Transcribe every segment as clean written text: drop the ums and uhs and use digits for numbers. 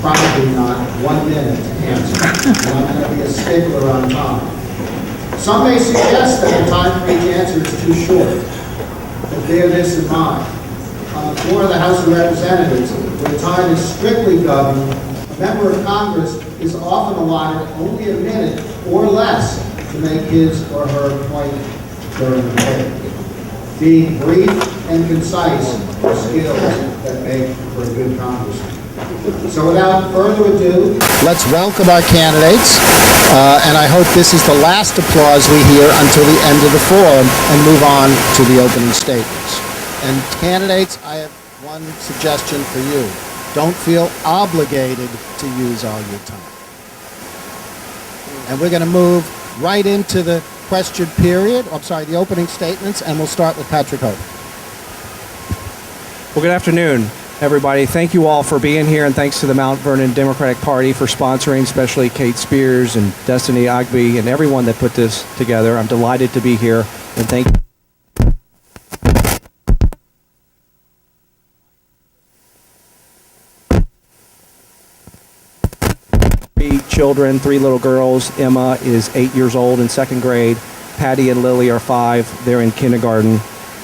Probably not 1 minute to answer, and I'm going to be a stickler on time. Some may suggest that the time for each answer is too short, but bear this in mind. On the floor of the House of Representatives, where time is strictly governed, a member of Congress is often allotted only a minute or less to make his or her point during the debate. Being brief and concise are skills that make for a good congressman. So without further ado, let's welcome our candidates, and I hope this is the last applause we hear until the end of the forum and move on to the opening statements. And candidates, I have one suggestion for you. Don't feel obligated to use all your time. And we're going to move right into the question period, the opening statements, and we'll start with Patrick Hope. Well, good afternoon, everybody. Thank you all for being here, and thanks to the Mount Vernon Democratic Party for sponsoring, especially Kate Spears and Destiny Ogby and everyone that put this together. I'm delighted to be here, and thank you. Children, 3 little girls. Emma is 8 years old in 2nd grade. Patty and Lily are 5. They're in kindergarten.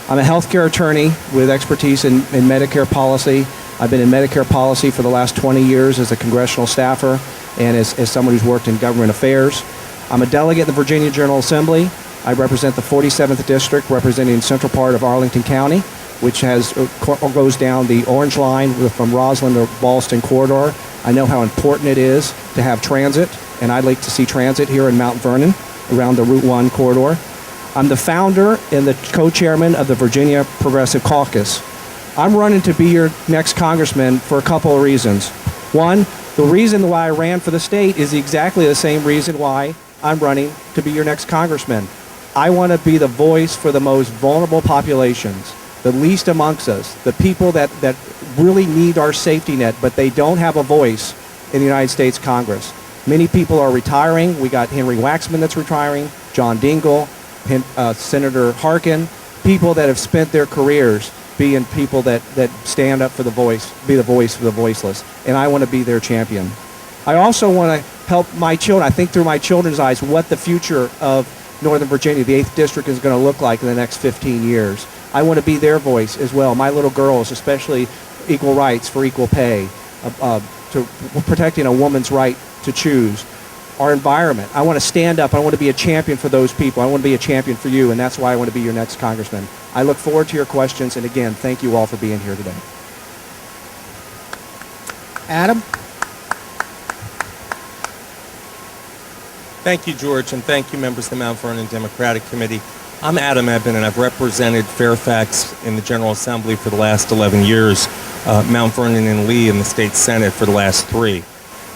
I'm a healthcare attorney with expertise in Medicare policy. I've been in Medicare policy for the last 20 years as a congressional staffer and as someone who's worked in government affairs. I'm a delegate in the Virginia General Assembly. I represent the 47th District, representing the central part of Arlington County, which goes down the Orange Line from Roslyn to Ballston corridor. I know how important it is to have transit, and I'd like to see transit here in Mount Vernon around the Route 1 corridor. I'm the founder and the co-chairman of the Virginia Progressive Caucus. I'm running to be your next congressman for a couple of reasons. One, the reason why I ran for the state is exactly the same reason why I'm running to be your next congressman. I want to be the voice for the most vulnerable populations, the least amongst us, the people that really need our safety net, but they don't have a voice in the United States Congress. Many people are retiring. We got Henry Waxman that's retiring, John Dingell, Senator Harkin, people that have spent their careers being people that stand up for the voice, be the voice for the voiceless, and I want to be their champion. I also want to help my children. I think through my children's eyes what the future of Northern Virginia, the 8th District, is going to look like in the next 15 years. I want to be their voice as well. My little girls, especially equal rights for equal pay, to protecting a woman's right to choose, our environment. I want to stand up. I want to be a champion for those people. I want to be a champion for you, and that's why I want to be your next congressman. I look forward to your questions, and again, thank you all for being here today. Adam? Thank you, George, and thank you, members of the Mount Vernon Democratic Committee. I'm Adam Ebbin, and I've represented Fairfax in the General Assembly for the last 11 years, Mount Vernon and Lee in the State Senate for the last 3.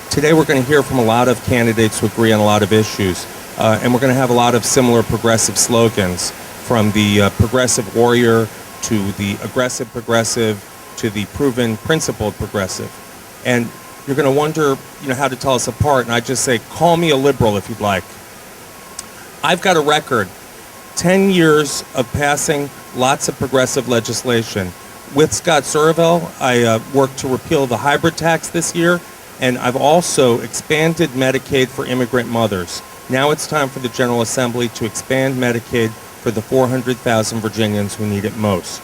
Today we're going to hear from a lot of candidates who agree on a lot of issues, and we're going to have a lot of similar progressive slogans, from the progressive warrior to the aggressive progressive to the proven principled progressive. And you're going to wonder, how to tell us apart, and I just say, call me a liberal if you'd like. I've got a record. 10 years of passing lots of progressive legislation. With Scott Surville, I worked to repeal the hybrid tax this year, and I've also expanded Medicaid for immigrant mothers. Now it's time for the General Assembly to expand Medicaid for the 400,000 Virginians who need it most.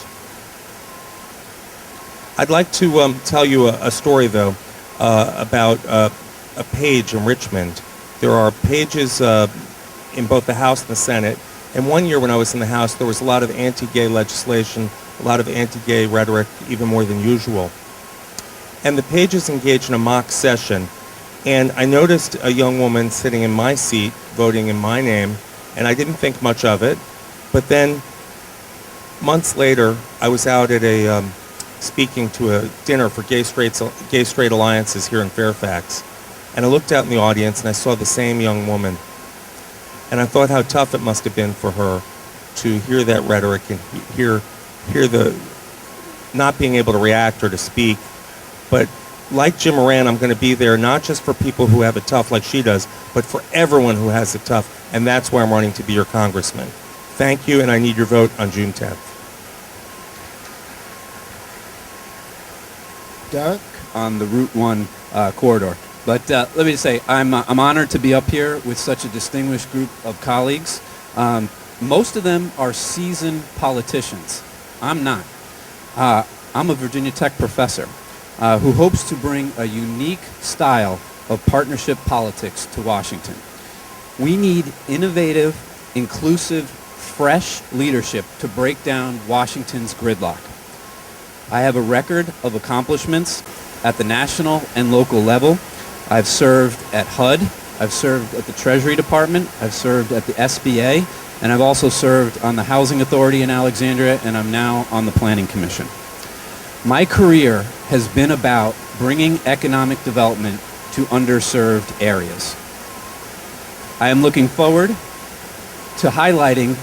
I'd like to tell you a story, though, about a page in Richmond. There are pages in both the House and the Senate. And one year when I was in the House, there was a lot of anti-gay legislation, a lot of anti-gay rhetoric, even more than usual. And the pages engaged in a mock session. And I noticed a young woman sitting in my seat, voting in my name, and I didn't think much of it. But then, months later, I was out at a speaking to a dinner for gay straight alliances here in Fairfax. And I looked out in the audience and I saw the same young woman. And I thought how tough it must have been for her to hear that rhetoric and hear the not being able to react or to speak. But like Jim Moran, I'm going to be there not just for people who have it tough like she does, but for everyone who has it tough. And that's why I'm running to be your congressman. Thank you, and I need your vote on June 10th. Derek? on the Route 1 corridor. But let me just say, I'm honored to be up here with such a distinguished group of colleagues. Most of them are seasoned politicians. I'm not. I'm a Virginia Tech professor who hopes to bring a unique style of partnership politics to Washington. We need innovative, inclusive, fresh leadership to break down Washington's gridlock. I have a record of accomplishments at the national and local level. I've served at HUD, I've served at the Treasury Department, I've served at the SBA, and I've also served on the Housing Authority in Alexandria, and I'm now on the Planning Commission. My career has been about bringing economic development to underserved areas. I am looking forward to highlighting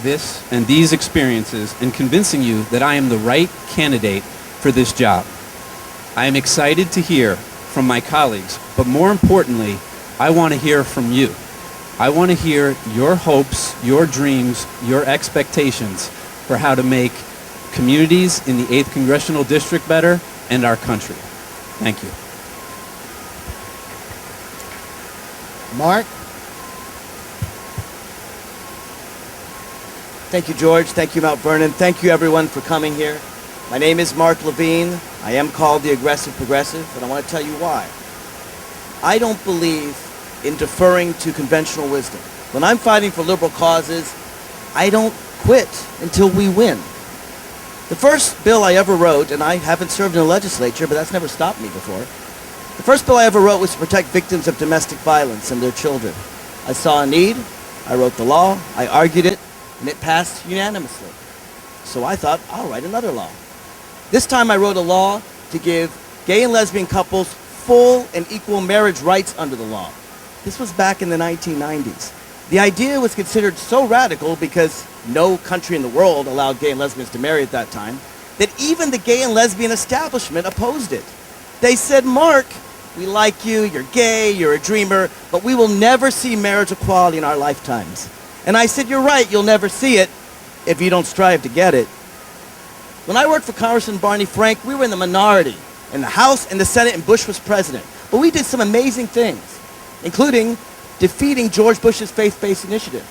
this and these experiences and convincing you that I am the right candidate for this job. I am excited to hear from my colleagues, but more importantly, I want to hear from you. I want to hear your hopes, your dreams, your expectations for how to make communities in the 8th Congressional District better and our country. Thank you. Mark? Thank you, George. Thank you, Mount Vernon. Thank you, everyone, for coming here. My name is Mark Levine. I am called the Aggressive Progressive, and I want to tell you why. I don't believe in deferring to conventional wisdom. When I'm fighting for liberal causes, I don't quit until we win. The first bill I ever wrote, and I haven't served in the legislature, but that's never stopped me before. The first bill I ever wrote was to protect victims of domestic violence and their children. I saw a need, I wrote the law, I argued it, and it passed unanimously. So I thought, I'll write another law. This time I wrote a law to give gay and lesbian couples full and equal marriage rights under the law. This was back in the 1990s. The idea was considered so radical because no country in the world allowed gay and lesbians to marry at that time that even the gay and lesbian establishment opposed it. They said, Mark, we like you, you're gay, you're a dreamer, but we will never see marriage equality in our lifetimes. And I said, you're right, you'll never see it if you don't strive to get it. When I worked for Congressman Barney Frank, we were in the minority in the House and the Senate, and Bush was president. But we did some amazing things, including defeating George Bush's faith-based initiative.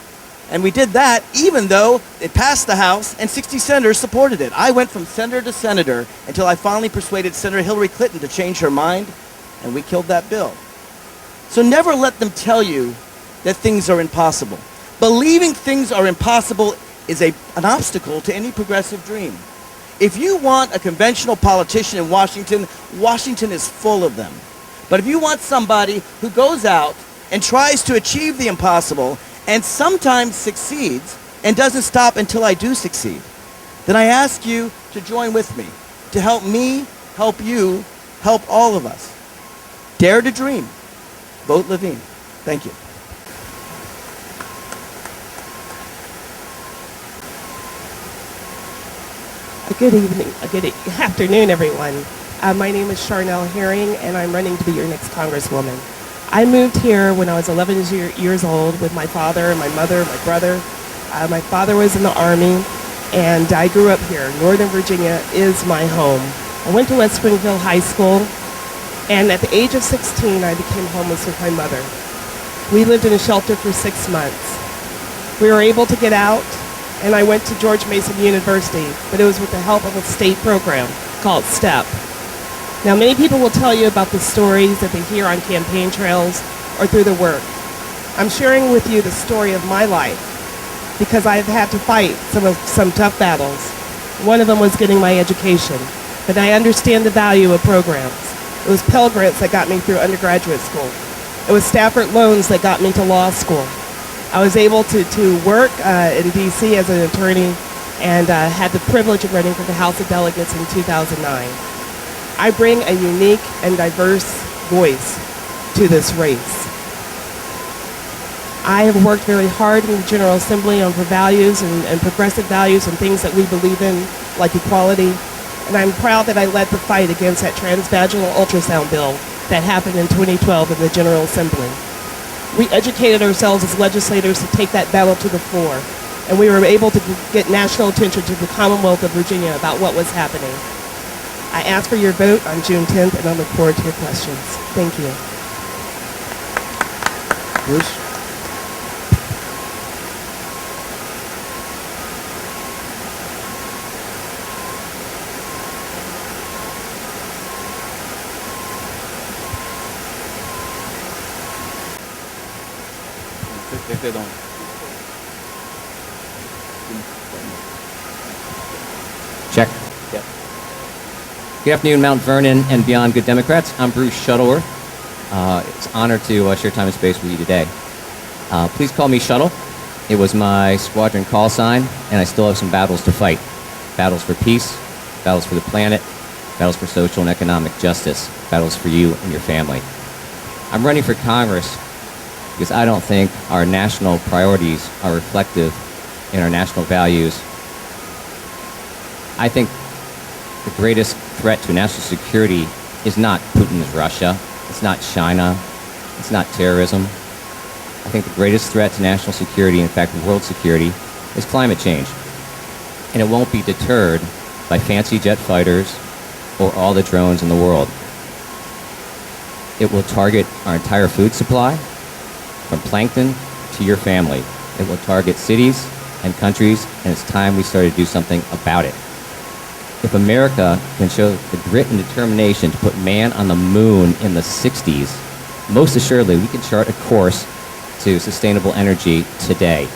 And we did that even though it passed the House and 60 senators supported it. I went from senator to senator until I finally persuaded Senator Hillary Clinton to change her mind, and we killed that bill. So never let them tell you that things are impossible. Believing things are impossible is an obstacle to any progressive dream. If you want a conventional politician in Washington, Washington is full of them. But if you want somebody who goes out and tries to achieve the impossible and sometimes succeeds and doesn't stop until I do succeed, then I ask you to join with me, to help me, help you, help all of us. Dare to dream. Vote Levine. Thank you. Good evening, good afternoon, everyone. My name is Charniele Herring, and I'm running to be your next Congresswoman. I moved here when I was 11 years old with my father, my mother, my brother. My father was in the Army, and I grew up here. Northern Virginia is my home. I went to West Springfield High School, and at the age of 16, I became homeless with my mother. We lived in a shelter for 6 months. We were able to get out, and I went to George Mason University, but it was with the help of a state program called STEP. Now, many people will tell you about the stories that they hear on campaign trails or through the work. I'm sharing with you the story of my life because I've had to fight some tough battles. One of them was getting my education, but I understand the value of programs. It was Pell Grants that got me through undergraduate school. It was Stafford loans that got me to law school. I was able to work in D.C. as an attorney and had the privilege of running for the House of Delegates in 2009. I bring a unique and diverse voice to this race. I have worked very hard in the General Assembly on values and progressive values and things that we believe in, like equality. And I'm proud that I led the fight against that transvaginal ultrasound bill that happened in 2012 in the General Assembly. We educated ourselves as legislators to take that battle to the floor, and we were able to get national attention to the Commonwealth of Virginia about what was happening. I ask for your vote on June 10th, and I look forward to your questions. Thank you. Bruce? Check. Yep. Good afternoon, Mount Vernon and beyond good Democrats. I'm Bruce Shuttleworth. It's an honor to share time and space with you today. Please call me Shuttle. It was my squadron call sign, and I still have some battles to fight. Battles for peace, battles for the planet, battles for social and economic justice, battles for you and your family. I'm running for Congress because I don't think our national priorities are reflective in our national values. I think the greatest threat to national security is not Putin's Russia, it's not China, it's not terrorism. I think the greatest threat to national security, in fact world security, is climate change. And it won't be deterred by fancy jet fighters or all the drones in the world. It will target our entire food supply, from plankton to your family. It will target cities and countries, and it's time we started to do something about it. If America can show the grit and determination to put man on the moon in the 60s, most assuredly we can chart a course to sustainable energy today.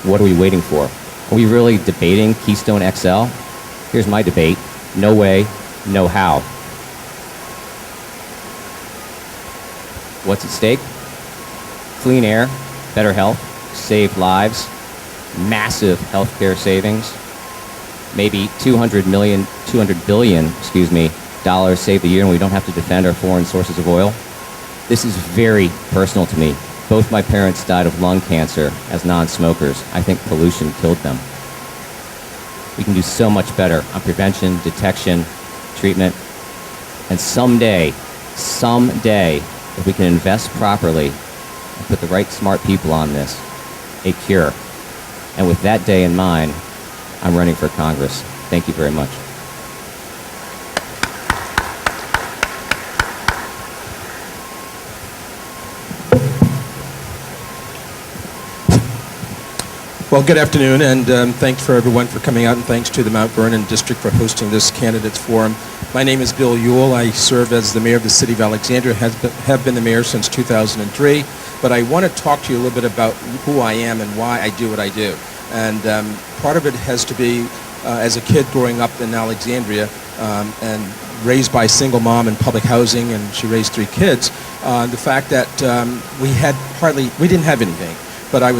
What are we waiting for? Are we really debating Keystone XL? Here's my debate. No way, no how. What's at stake? Clean air, better health, saved lives, massive healthcare savings, maybe $200 billion, dollars saved a year, and we don't have to defend our foreign sources of oil. This is very personal to me. Both my parents died of lung cancer as non-smokers. I think pollution killed them. We can do so much better on prevention, detection, treatment, and someday, if we can invest properly and put the right smart people on this, a cure. And with that day in mind, I'm running for Congress. Thank you very much. Well, good afternoon, and thanks for everyone for coming out, and thanks to the Mount Vernon District for hosting this candidates forum. My name is Bill Euille. I serve as the mayor of the city of Alexandria, have been the mayor since 2003, but I want to talk to you a little bit about who I am and why I do what I do. And part of it has to be, as a kid growing up in Alexandria and raised by a single mom in public housing, and she raised 3 kids, the fact that we didn't have anything, but I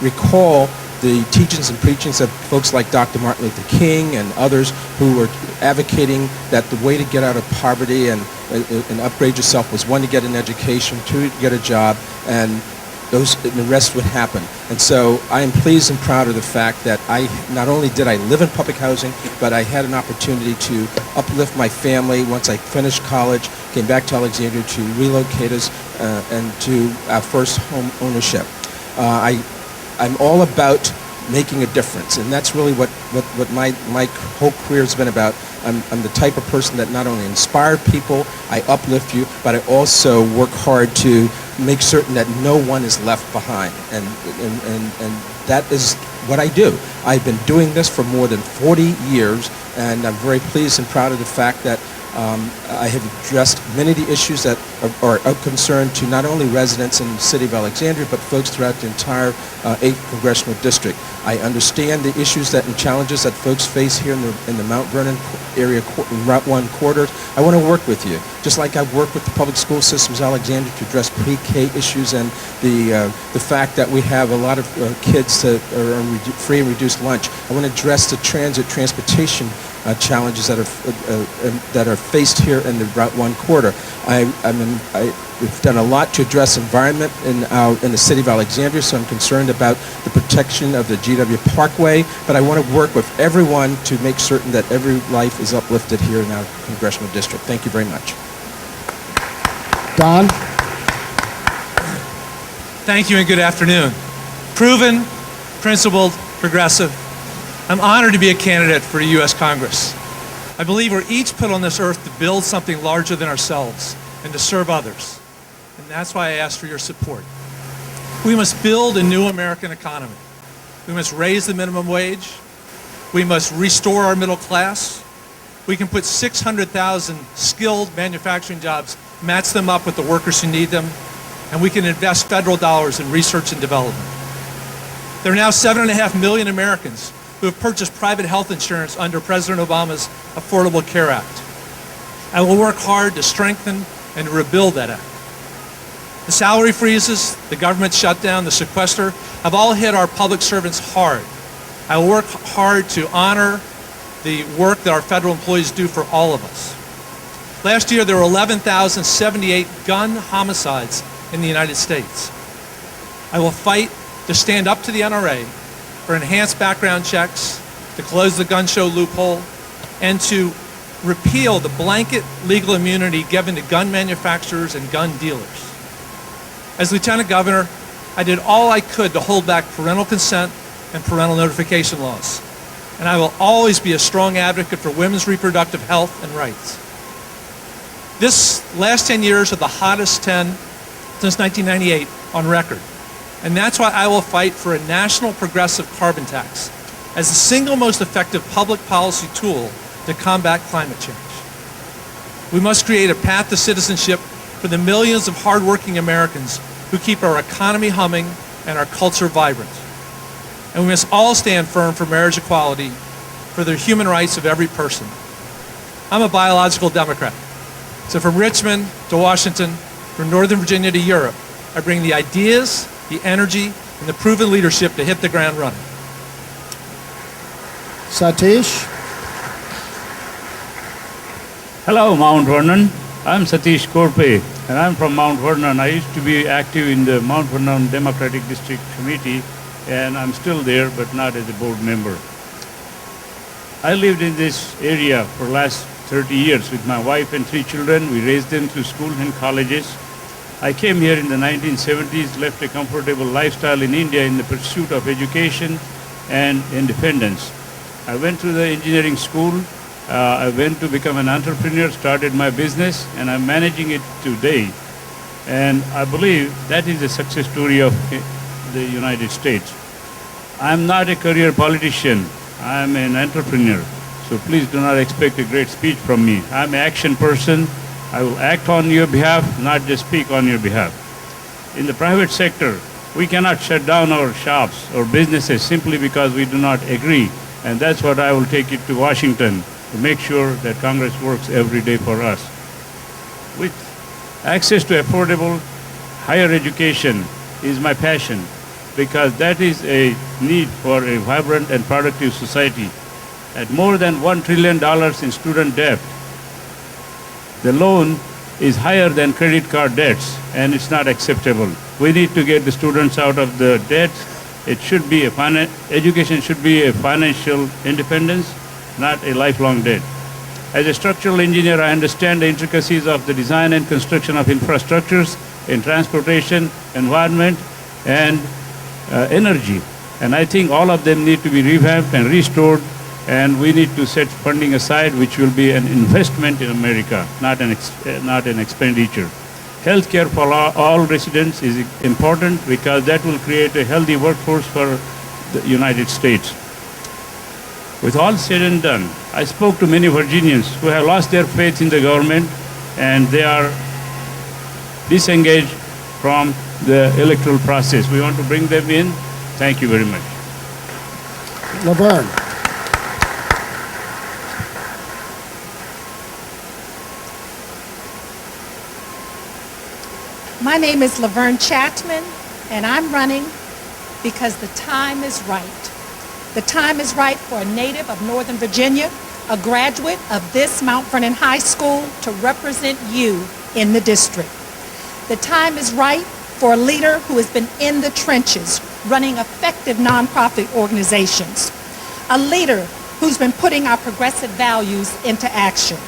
recall the teachings and preachings of folks like Dr. Martin Luther King and others who were advocating that the way to get out of poverty and upgrade yourself was, 1, to get an education, 2, to get a job, and the rest would happen. And so I am pleased and proud of the fact that not only did I live in public housing, but I had an opportunity to uplift my family once I finished college, came back to Alexandria to relocate us and to our first home ownership. I'm all about making a difference, and that's really what my whole career has been about. I'm the type of person that not only inspire people, I uplift you, but I also work hard to make certain that no one is left behind, and that is what I do. I've been doing this for more than 40 years, and I'm very pleased and proud of the fact that I have addressed many of the issues that are of concern to not only residents in the city of Alexandria, but folks throughout the entire 8th Congressional District. I understand the issues and challenges that folks face here in the Mount Vernon area, Route 1 corridors. I want to work with you, just like I've worked with the public school systems of Alexandria to address pre-K issues and the fact that we have a lot of kids that are on free and reduced lunch. I want to address the transportation challenges that are faced here in the Route 1 corridor. We've done a lot to address environment in the city of Alexandria, so I'm concerned about the protection of the GW Parkway, but I want to work with everyone to make certain that every life is uplifted here in our congressional district. Thank you very much. Don? Thank you and good afternoon. Proven, principled, progressive. I'm honored to be a candidate for U.S. Congress. I believe we're each put on this earth to build something larger than ourselves and to serve others. And that's why I ask for your support. We must build a new American economy. We must raise the minimum wage. We must restore our middle class. We can put 600,000 skilled manufacturing jobs, match them up with the workers who need them, and we can invest federal dollars in research and development. There are now 7.5 million Americans who have purchased private health insurance under President Obama's Affordable Care Act. I will work hard to strengthen and to rebuild that act. The salary freezes, the government shutdown, the sequester have all hit our public servants hard. I will work hard to honor the work that our federal employees do for all of us. Last year, there were 11,078 gun homicides in the United States. I will fight to stand up to the NRA for enhanced background checks, to close the gun show loophole, and to repeal the blanket legal immunity given to gun manufacturers and gun dealers. As Lieutenant Governor, I did all I could to hold back parental consent and parental notification laws. And I will always be a strong advocate for women's reproductive health and rights. This last 10 years are the hottest 10 since 1998 on record. And that's why I will fight for a national progressive carbon tax as the single most effective public policy tool to combat climate change. We must create a path to citizenship for the millions of hardworking Americans who keep our economy humming and our culture vibrant. And we must all stand firm for marriage equality, for the human rights of every person. I'm a biological Democrat. So from Richmond to Washington, from Northern Virginia to Europe, I bring the ideas, the energy, and the proven leadership to hit the ground running. Satish? Hello, Mount Vernon. I'm Satish Korpe, and I'm from Mount Vernon. I used to be active in the Mount Vernon Democratic District Committee, and I'm still there, but not as a board member. I lived in this area for the last 30 years with my wife and 3 children. We raised them through school and colleges. I came here in the 1970s, left a comfortable lifestyle in India in the pursuit of education and independence. I went to the engineering school. I went to become an entrepreneur, started my business, and I'm managing it today. And I believe that is the success story of the United States. I'm not a career politician. I'm an entrepreneur. So please do not expect a great speech from me. I'm an action person. I will act on your behalf, not just speak on your behalf. In the private sector, we cannot shut down our shops or businesses simply because we do not agree. And that's what I will take it to Washington to make sure that Congress works every day for us. With access to affordable higher education is my passion, because that is a need for a vibrant and productive society. At more than $1 trillion in student debt, the loan is higher than credit card debts, and it's not acceptable. We need to get the students out of the debt. It should be education should be a financial independence, not a lifelong debt. As a structural engineer, I understand the intricacies of the design and construction of infrastructures in transportation, environment, and energy. And I think all of them need to be revamped and restored, and we need to set funding aside, which will be an investment in America, not an expenditure. Healthcare for all residents is important because that will create a healthy workforce for the United States. With all said and done, I spoke to many Virginians who have lost their faith in the government, and they are disengaged from the electoral process. We want to bring them in. Thank you very much. Lavern? My name is Lavern Chatman, and I'm running because the time is right. The time is right for a native of Northern Virginia, a graduate of this Mount Vernon High School, to represent you in the district. The time is right for a leader who has been in the trenches, running effective nonprofit organizations. A leader who's been putting our progressive values into action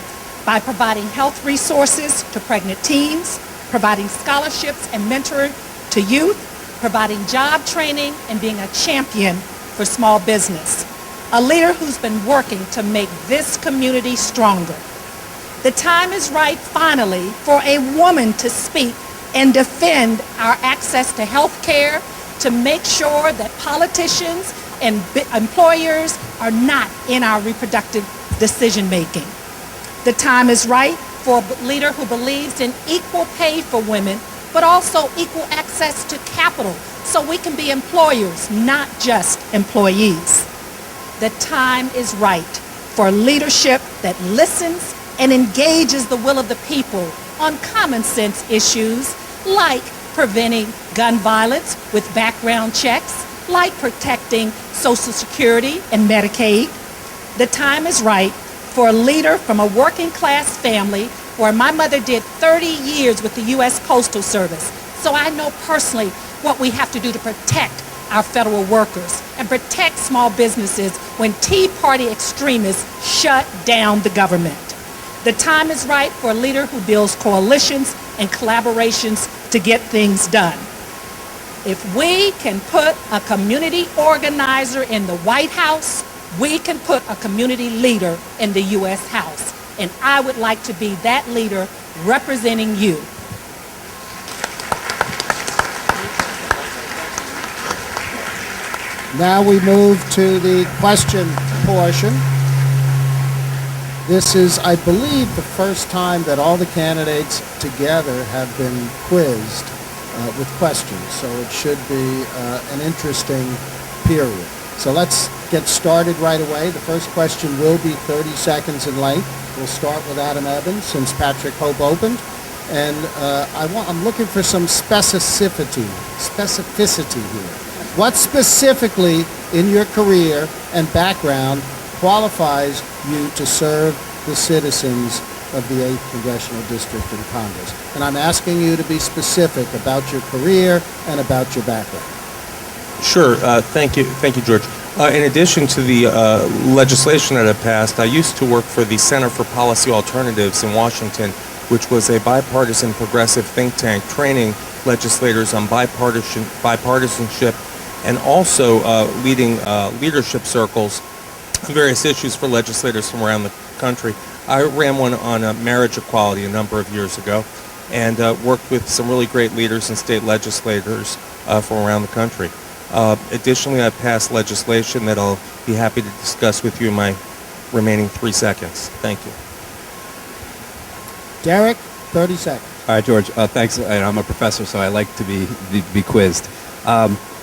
by providing health resources to pregnant teens, providing scholarships and mentoring to youth, providing job training, and being a champion for small business. a leader who's been working to make this community stronger. The time is right, finally, for a woman to speak and defend our access to health care, to make sure that politicians and employers are not in our reproductive decision-making. The time is right for a leader who believes in equal pay for women, but also equal access to capital, so we can be employers, not just employees. The time is right for leadership that listens and engages the will of the people on common sense issues like preventing gun violence with background checks, like protecting Social Security and Medicaid. The time is right for a leader from a working class family where my mother did 30 years with the U.S. Postal Service. So I know personally what we have to do to protect our federal workers and protect small businesses when Tea Party extremists shut down the government. The time is right for a leader who builds coalitions and collaborations to get things done. If we can put a community organizer in the White House, we can put a community leader in the U.S. House. And I would like to be that leader representing you. Now we move to the question portion. This is, I believe, the first time that all the candidates together have been quizzed with questions, so it should be an interesting period. So let's get started right away. The first question will be 30 seconds in length. We'll start with Adam Ebbin since Patrick Hope opened. And I'm looking for some specificity here. What specifically in your career and background qualifies you to serve the citizens of the 8th Congressional District in Congress? And I'm asking you to be specific about your career and about your background. Sure. Thank you, George. In addition to the legislation that I passed, I used to work for the Center for Policy Alternatives in Washington, which was a bipartisan progressive think tank training legislators on bipartisanship and also leading leadership circles on various issues for legislators from around the country. I ran one on marriage equality a number of years ago and worked with some really great leaders and state legislators from around the country. Additionally, I passed legislation that I'll be happy to discuss with you in my remaining 3 seconds. Thank you. Derek, 30 seconds. All right, George, thanks. I'm a professor, so I like to be quizzed.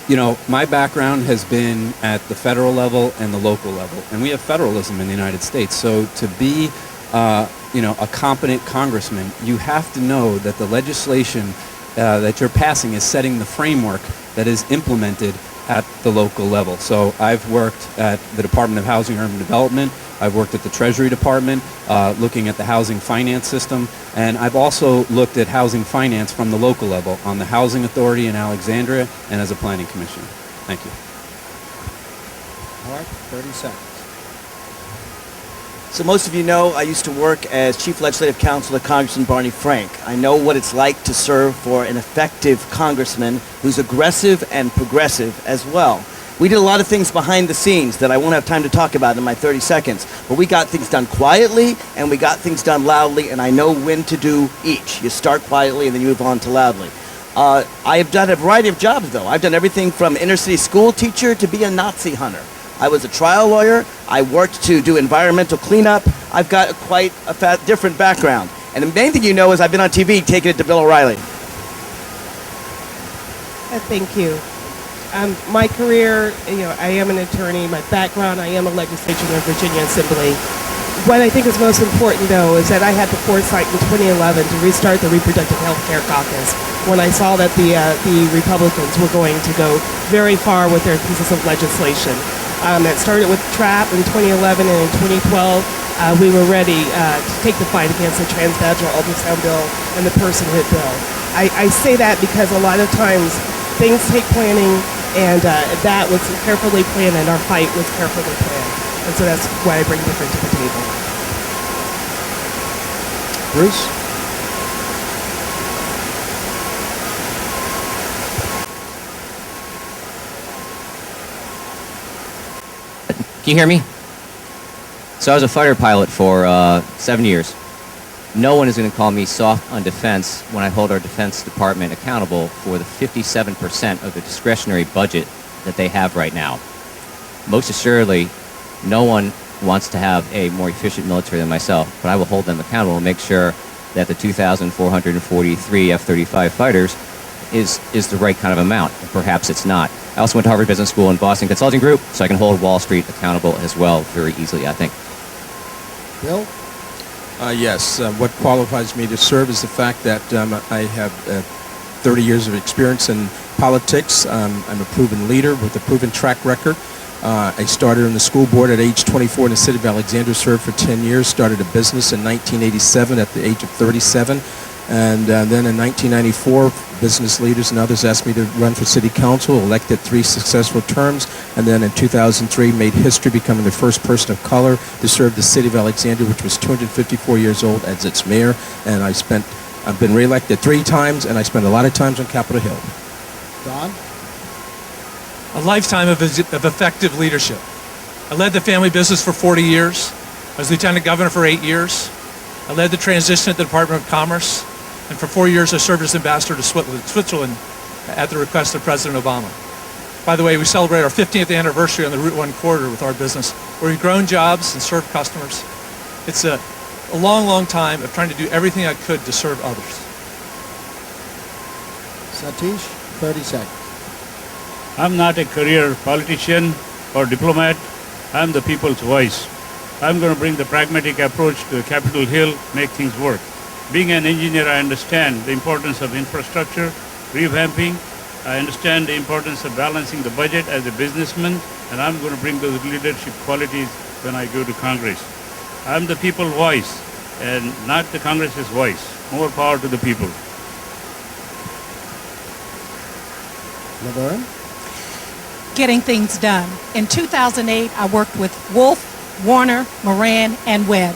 You know, my background has been at the federal level and the local level, and we have federalism in the United States. So to be, a competent congressman, you have to know that the legislation that you're passing is setting the framework that is implemented at the local level. So I've worked at the Department of Housing and Urban Development. I've worked at the Treasury Department, looking at the housing finance system, and I've also looked at housing finance from the local level on the Housing Authority in Alexandria and as a planning commissioner. Thank you. All right, 30 seconds. So most of you know I used to work as Chief Legislative Counsel to Congressman Barney Frank. I know what it's like to serve for an effective congressman who's aggressive and progressive as well. We did a lot of things behind the scenes that I won't have time to talk about in my 30 seconds, but we got things done quietly and we got things done loudly, and I know when to do each. You start quietly and then you move on to loudly. I have done a variety of jobs, though. I've done everything from inner city school teacher to be a Nazi hunter. I was a trial lawyer. I worked to do environmental cleanup. I've got quite a different background. And the main thing you know is I've been on TV taking it to Bill O'Reilly. Thank you. My career, I am an attorney. My background, I am a legislator in the Virginia Assembly. What I think is most important, though, is that I had the foresight in 2011 to restart the Reproductive Health Care Caucus when I saw that the Republicans were going to go very far with their pieces of legislation. That started with TRAP in 2011, and in 2012, we were ready to take the fight against the transvaginal ultrasound bill and the personhood bill. I say that because a lot of times things take planning, and that was carefully planned, and our fight was carefully planned. And so that's why I bring different to the table. Bruce? Can you hear me? So I was a fighter pilot for 7 years. No one is going to call me soft on defense when I hold our Defense Department accountable for the 57% of the discretionary budget that they have right now. Most assuredly, no one wants to have a more efficient military than myself, but I will hold them accountable and make sure that the 2,443 F-35 fighters is the right kind of amount. Perhaps it's not. I also went to Harvard Business School and Boston Consulting Group, so I can hold Wall Street accountable as well very easily, I think. Bill? Yes. What qualifies me to serve is the fact that I have 30 years of experience in politics. I'm a proven leader with a proven track record. I started in the school board at age 24 in the city of Alexandria, served for 10 years, started a business in 1987 at the age of 37. And then in 1994, business leaders and others asked me to run for city council, elected 3 successful terms, and then in 2003 made history, becoming the first person of color to serve the city of Alexandria, which was 254 years old, as its mayor. And I've been reelected 3 times, and I spent a lot of times on Capitol Hill. Don? A lifetime of effective leadership. I led the family business for 40 years. I was lieutenant governor for 8 years. I led the transition at the Department of Commerce. And for 4 years, I served as ambassador to Switzerland at the request of President Obama. By the way, we celebrate our 50th anniversary on the Route 1 corridor with our business, where we've grown jobs and served customers. It's a long, long time of trying to do everything I could to serve others. Satish, 30 seconds. I'm not a career politician or diplomat. I'm the people's voice. I'm going to bring the pragmatic approach to Capitol Hill, make things work. Being an engineer, I understand the importance of infrastructure, revamping. I understand the importance of balancing the budget as a businessman, and I'm going to bring those leadership qualities when I go to Congress. I'm the people's voice and not the Congress's voice. More power to the people. Lavern? Getting things done. In 2008, I worked with Wolf, Warner, Moran, and Webb.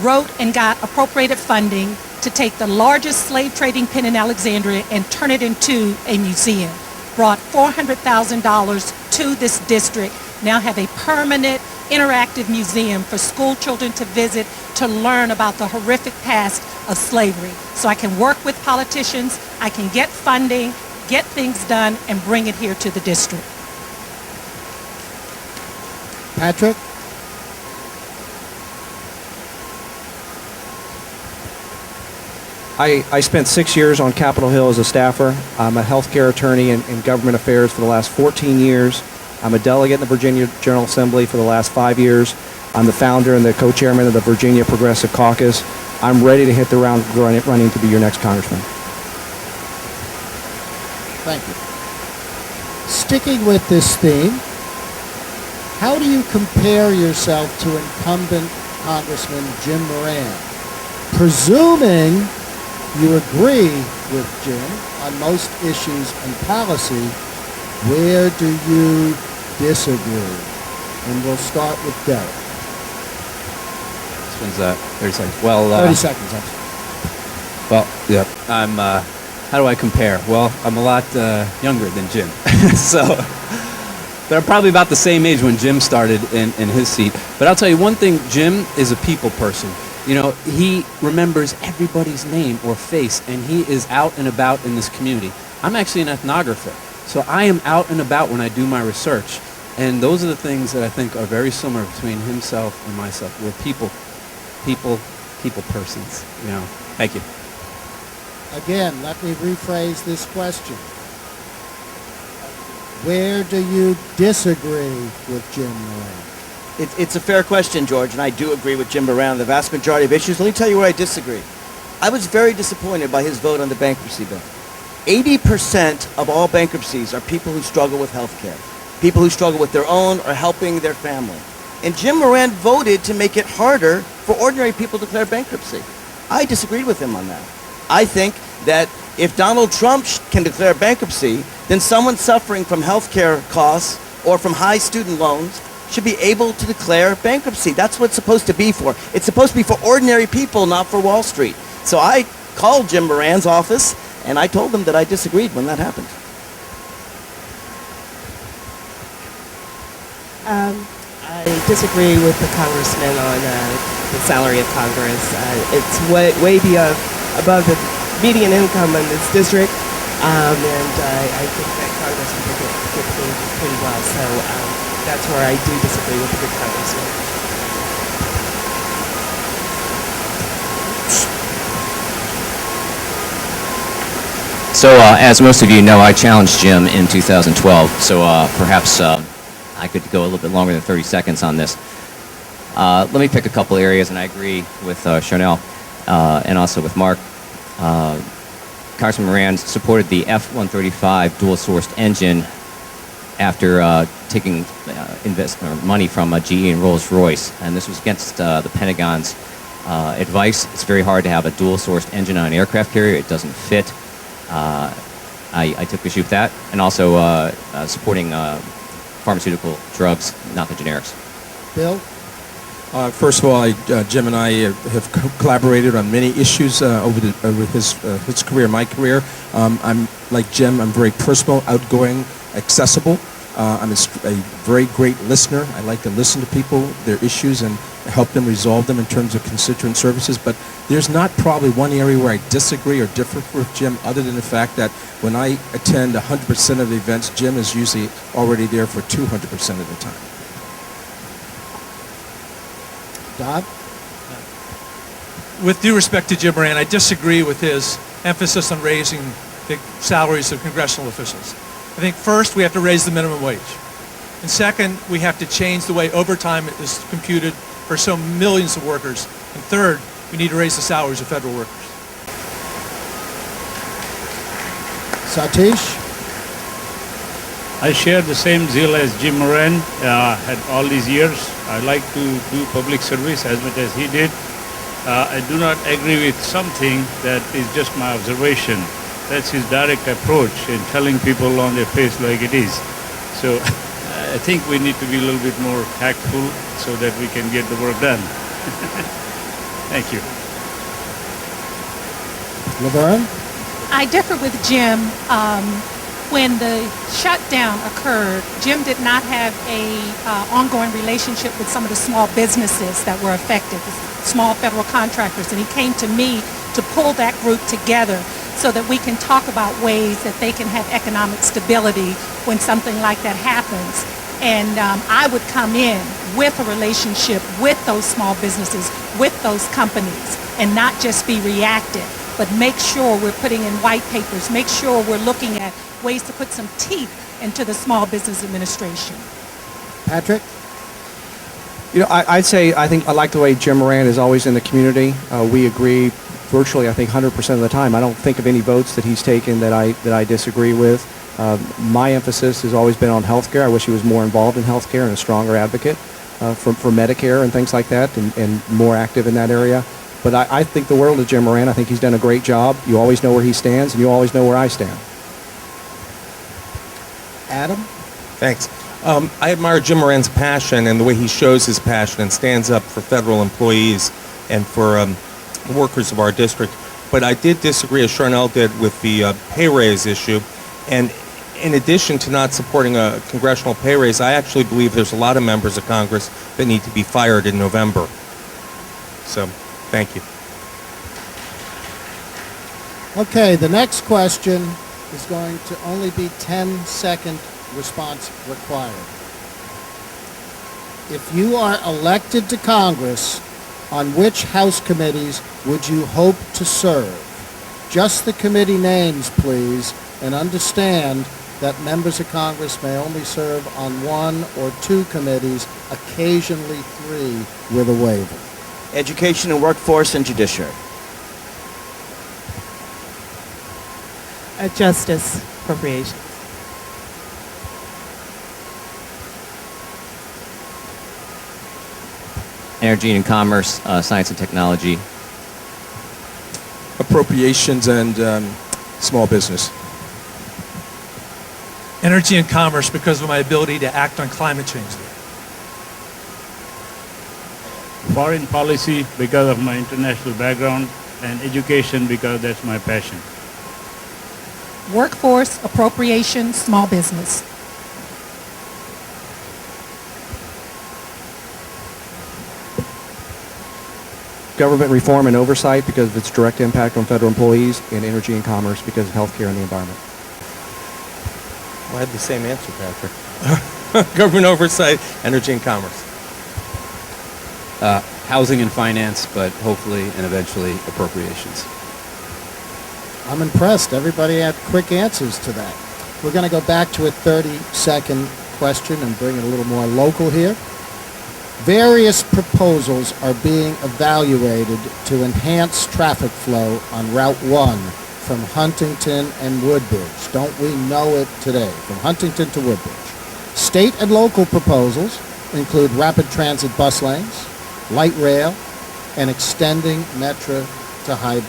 Wrote and got appropriated funding to take the largest slave trading pen in Alexandria and turn it into a museum. Brought $400,000 to this district. Now have a permanent interactive museum for school children to visit to learn about the horrific past of slavery. So I can work with politicians, I can get funding, get things done, and bring it here to the district. Patrick? I spent 6 years on Capitol Hill as a staffer. I'm a healthcare attorney in government affairs for the last 14 years. I'm a delegate in the Virginia General Assembly for the last 5 years. I'm the founder and the co-chairman of the Virginia Progressive Caucus. I'm ready to hit the ground running to be your next congressman. Thank you. Sticking with this theme, how do you compare yourself to incumbent Congressman Jim Moran? Presuming you agree with Jim on most issues and policy, where do you disagree? And we'll start with Derek. This one's 30 seconds. Well, 30 seconds. Well, yeah. How do I compare? Well, I'm a lot younger than Jim. So they're probably about the same age when Jim started in his seat. But I'll tell you one thing, Jim is a people person. You know, he remembers everybody's name or face, and he is out and about in this community. I'm actually an ethnographer, so I am out and about when I do my research. And those are the things that I think are very similar between himself and myself. We're people persons, you know. Thank you. Again, let me rephrase this question. Where do you disagree with Jim Moran? It's a fair question, George, and I do agree with Jim Moran on the vast majority of issues. Let me tell you where I disagree. I was very disappointed by his vote on the bankruptcy bill. 80% of all bankruptcies are people who struggle with health care, people who struggle with their own or helping their family. And Jim Moran voted to make it harder for ordinary people to declare bankruptcy. I disagreed with him on that. I think that if Donald Trump can declare bankruptcy, then someone suffering from health care costs or from high student loans should be able to declare bankruptcy. That's what it's supposed to be for. It's supposed to be for ordinary people, not for Wall Street. So I called Jim Moran's office, and I told them that I disagreed when that happened. disagree with the congressman on the salary of Congress. It's way above the median income in this district, and I think that Congress will get paid pretty well. So that's where I do disagree with the good congressman. So, as most of you know, I challenged Jim in 2012, so perhaps I could go a little bit longer than 30 seconds on this. Let me pick a couple areas, and I agree with Charniele and also with Mark. Congressman Moran supported the F-135 dual-sourced engine after taking money from GE and Rolls-Royce, and this was against the Pentagon's advice. It's very hard to have a dual-sourced engine on an aircraft carrier. It doesn't fit. I took issue with that, and also supporting pharmaceutical drugs, not the generics. Bill? First of all, Jim and I have collaborated on many issues over his career, my career. I'm like Jim. I'm very personal, outgoing, accessible. I'm a very great listener. I like to listen to people, their issues, and help them resolve them in terms of constituent services. But there's not probably one area where I disagree or differ with Jim, other than the fact that when I attend 100% of the events, Jim is usually already there for 200% of the time. Dodd? With due respect to Jim Moran, I disagree with his emphasis on raising the salaries of congressional officials. I think first we have to raise the minimum wage. And second, we have to change the way overtime is computed for so millions of workers. And third, we need to raise the salaries of federal workers. Satish? I share the same zeal as Jim Moran had all these years. I like to do public service as much as he did. I do not agree with something that is just my observation. That's his direct approach in telling people on their face like it is. So I think we need to be a little bit more tactful so that we can get the work done. Thank you. Lavern? I differ with Jim. When the shutdown occurred, Jim did not have a ongoing relationship with some of the small businesses that were affected, the small federal contractors, and he came to me to pull that group together so that we can talk about ways that they can have economic stability when something like that happens. And I would come in with a relationship with those small businesses, with those companies, and not just be reactive, but make sure we're putting in white papers, make sure we're looking at ways to put some teeth into the Small Business Administration. Patrick? You know, I'd say I like the way Jim Moran is always in the community. We agree virtually, I think, 100% of the time. I don't think of any votes that he's taken that I disagree with. My emphasis has always been on healthcare. I wish he was more involved in healthcare and a stronger advocate for Medicare and things like that, and more active in that area. But I think the world of Jim Moran. I think he's done a great job. You always know where he stands, and you always know where I stand. Adam? Thanks. I admire Jim Moran's passion and the way he shows his passion and stands up for federal employees and for workers of our district. But I did disagree, as Charniele did, with the pay raise issue. And in addition to not supporting a congressional pay raise, I actually believe there's a lot of members of Congress that need to be fired in November. So, thank you. Okay, the next question is going to only be 10-second response required. If you are elected to Congress, on which House committees would you hope to serve? Just the committee names, please, and understand that members of Congress may only serve on 1 or 2 committees, occasionally 3 with a waiver. Education and Workforce and Judiciary. Justice, Appropriations. Energy and Commerce, Science and Technology. Appropriations and small business. Energy and Commerce, because of my ability to act on climate change. Foreign policy because of my international background, and education because that's my passion. Workforce, appropriation, small business. Government reform and oversight because of its direct impact on federal employees, and energy and commerce because of healthcare and the environment. Well, I had the same answer, Patrick. Government oversight, energy and commerce. Housing and finance, but hopefully and eventually appropriations. I'm impressed. Everybody had quick answers to that. We're going to go back to a 30-second question and bring it a little more local here. Various proposals are being evaluated to enhance traffic flow on Route 1 from Huntington and Woodbridge. Don't we know it today? From Huntington to Woodbridge. State and local proposals include rapid transit bus lanes, light rail, and extending Metro to Hyra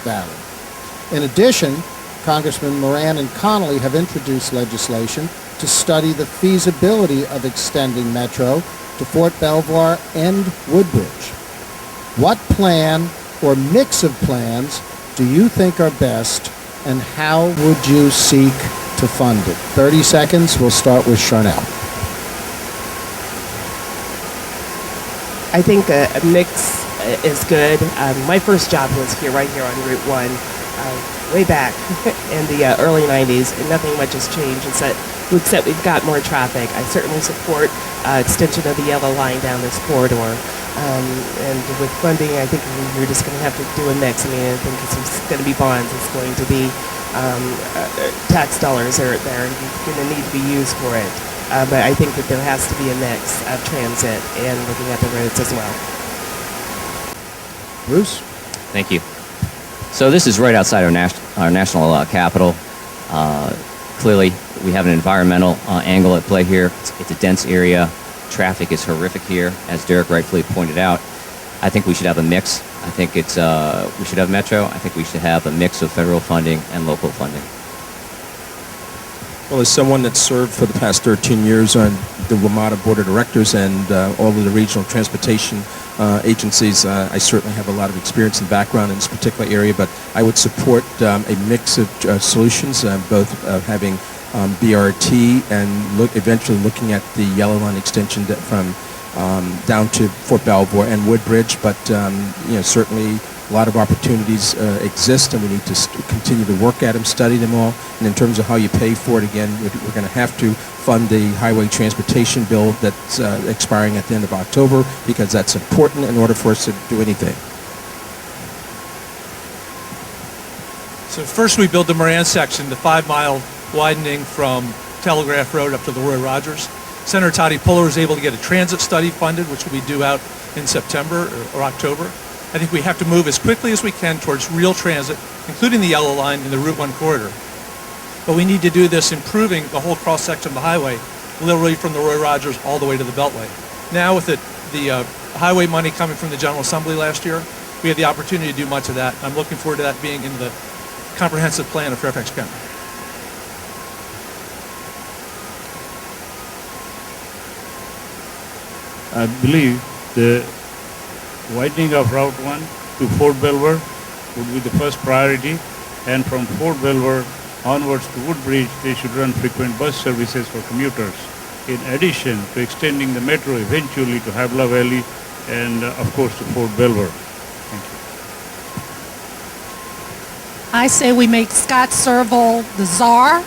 Valley. In addition, Congressman Moran and Connolly have introduced legislation to study the feasibility of extending Metro to Fort Belvoir and Woodbridge. What plan or mix of plans do you think are best, and how would you seek to fund it? 30 seconds. We'll start with Charniele. I think a mix is good. My first job was right here on Route 1, way back in the early 90s, and nothing much has changed except we've got more traffic. I certainly support extension of the yellow line down this corridor. And with funding, I think we're just going to have to do a mix. I mean, I think it's going to be bonds. It's going to be tax dollars are going to need to be used for it. But I think that there has to be a mix of transit and looking at the roads as well. Bruce? Thank you. So this is right outside our national capital. Clearly, we have an environmental angle at play here. It's a dense area. Traffic is horrific here, as Derek rightfully pointed out. I think we should have a mix. I think we should have Metro. I think we should have a mix of federal funding and local funding. Well, as someone that served for the past 13 years on the WMATA Board of Directors and all of the regional transportation agencies, I certainly have a lot of experience and background in this particular area, but I would support a mix of solutions, both having BRT and eventually looking at the Yellow Line extension from down to Fort Belvoir and Woodbridge, but certainly a lot of opportunities exist, and we need to continue to work at them, study them all. And in terms of how you pay for it, again, we're going to have to fund the highway transportation bill that's expiring at the end of October, because that's important in order for us to do anything. So first we build the Moran section, the 5-mile widening from Telegraph Road up to the Roy Rogers. Senator Toddy Puller was able to get a transit study funded, which will be due out in September or October. I think we have to move as quickly as we can towards real transit, including the Yellow Line in the Route 1 corridor. But we need to do this improving the whole cross-section of the highway, literally from the Roy Rogers all the way to the Beltway. Now with the highway money coming from the General Assembly last year, we have the opportunity to do much of that. I'm looking forward to that being in the comprehensive plan of Fairfax County. I believe the widening of Route 1 to Fort Belvoir would be the first priority, and from Fort Belvoir onwards to Woodbridge, they should run frequent bus services for commuters, in addition to extending the metro eventually to Hyla Valley and, of course, to Fort Belvoir. Thank you. I say we make Scott Serval the czar,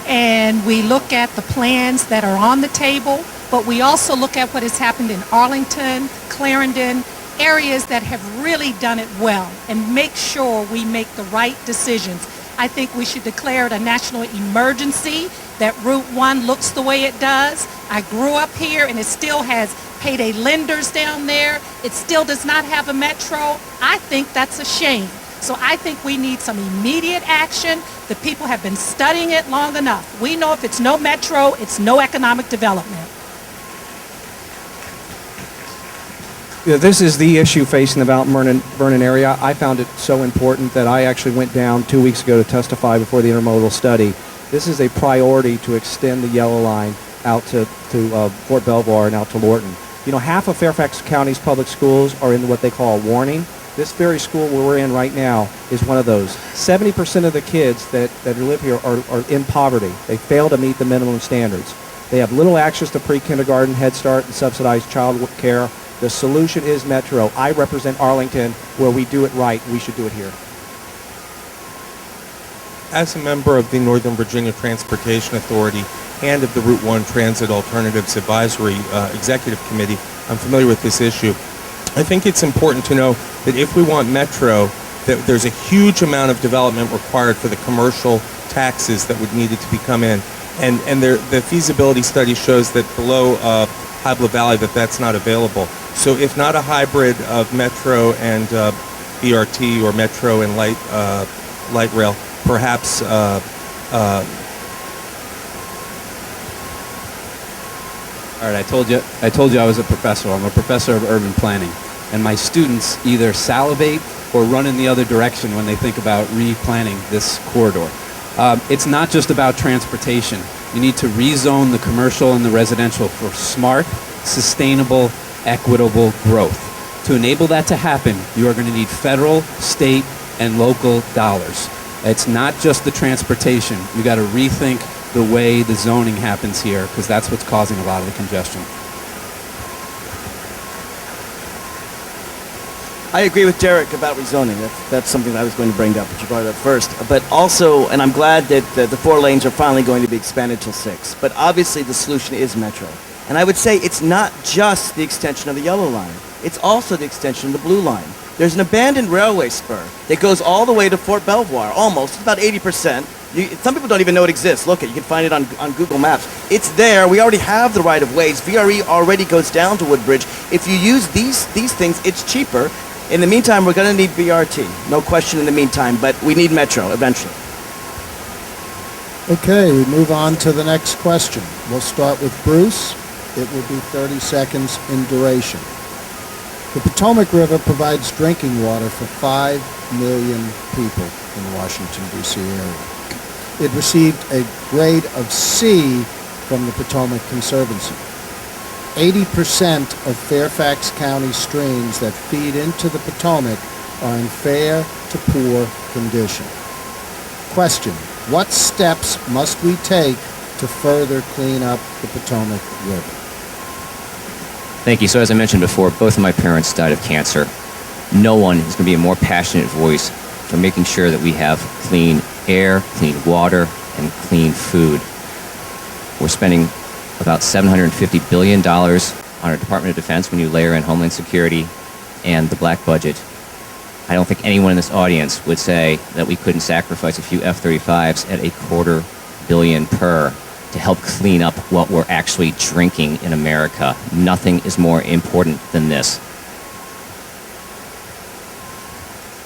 and we look at the plans that are on the table, but we also look at what has happened in Arlington, Clarendon, areas that have really done it well, and make sure we make the right decisions. I think we should declare it a national emergency that Route 1 looks the way it does. I grew up here, and it still has payday lenders down there. It still does not have a metro. I think that's a shame. So I think we need some immediate action. The people have been studying it long enough. We know if it's no metro, it's no economic development. This is the issue facing the Mount Vernon area. I found it so important that I actually went down 2 weeks ago to testify before the intermodal study. This is a priority to extend the Yellow Line out to Fort Belvoir and out to Lorton. You know, half of Fairfax County's public schools are in what they call a warning. This very school where we're in right now is one of those. 70% of the kids that live here are in poverty. They fail to meet the minimum standards. They have little access to pre-kindergarten, Head Start, and subsidized child care. The solution is Metro. I represent Arlington. Where we do it right, we should do it here. As a member of the Northern Virginia Transportation Authority and of the Route 1 Transit Alternatives Advisory Executive Committee, I'm familiar with this issue. I think it's important to know that if we want Metro, that there's a huge amount of development required for the commercial taxis that would need it to become in. And the feasibility study shows that below Hybla Valley that's not available. So if not a hybrid of Metro and BRT or Metro and light rail, perhaps All right, I told you I was a professor. I'm a professor of urban planning. And my students either salivate or run in the other direction when they think about replanning this corridor. It's not just about transportation. You need to rezone the commercial and the residential for smart, sustainable, equitable growth. To enable that to happen, you are going to need federal, state, and local dollars. It's not just the transportation. You got to rethink the way the zoning happens here, because that's what's causing a lot of the congestion. I agree with Derek about rezoning. That's something that I was going to bring up, but you brought it up first. But also, and I'm glad that the 4 lanes are finally going to be expanded till 6. But obviously the solution is Metro. And I would say it's not just the extension of the yellow line. It's also the extension of the blue line. There's an abandoned railway spur that goes all the way to Fort Belvoir, almost. It's about 80%. Some people don't even know it exists. Look, you can find it on Google Maps. It's there. We already have the right-of-ways. VRE already goes down to Woodbridge. If you use these things, it's cheaper. In the meantime, we're going to need BRT. No question in the meantime, but we need Metro eventually. Okay, we move on to the next question. We'll start with Bruce. It will be 30 seconds in duration. The Potomac River provides drinking water for 5 million people in the Washington, D.C. area. It received a grade of C from the Potomac Conservancy. 80% of Fairfax County streams that feed into the Potomac are in fair to poor condition. Question: what steps must we take to further clean up the Potomac River? Thank you. So as I mentioned before, both of my parents died of cancer. No one is going to be a more passionate voice for making sure that we have clean air, clean water, and clean food. We're spending about $750 billion on our Department of Defense when you layer in Homeland Security and the black budget. I don't think anyone in this audience would say that we couldn't sacrifice a few F-35s at $250 million per to help clean up what we're actually drinking in America. Nothing is more important than this.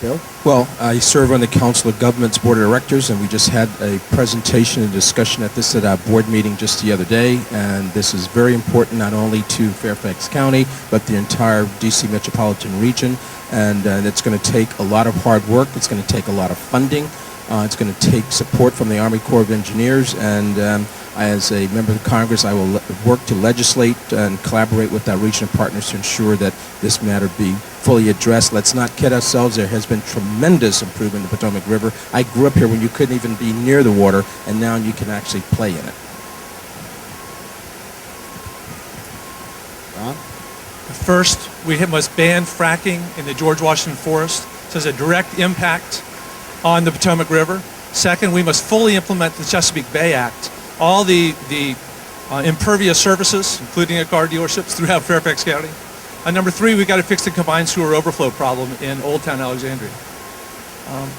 Bill? Well, I serve on the Council of Governments Board of Directors, and we just had a presentation and discussion at our board meeting just the other day, and this is very important not only to Fairfax County, but the entire D.C. metropolitan region, and it's going to take a lot of hard work. It's going to take a lot of funding. It's going to take support from the Army Corps of Engineers, and as a member of Congress, I will work to legislate and collaborate with our regional partners to ensure that this matter be fully addressed. Let's not kid ourselves. There has been tremendous improvement in the Potomac River. I grew up here when you couldn't even be near the water, and now you can actually play in it. Ron? First, we must ban fracking in the George Washington Forest. This has a direct impact on the Potomac River. Second, we must fully implement the Chesapeake Bay Act. All the impervious surfaces, including at car dealerships throughout Fairfax County. And number 3, we've got to fix the combined sewer overflow problem in Old Town Alexandria.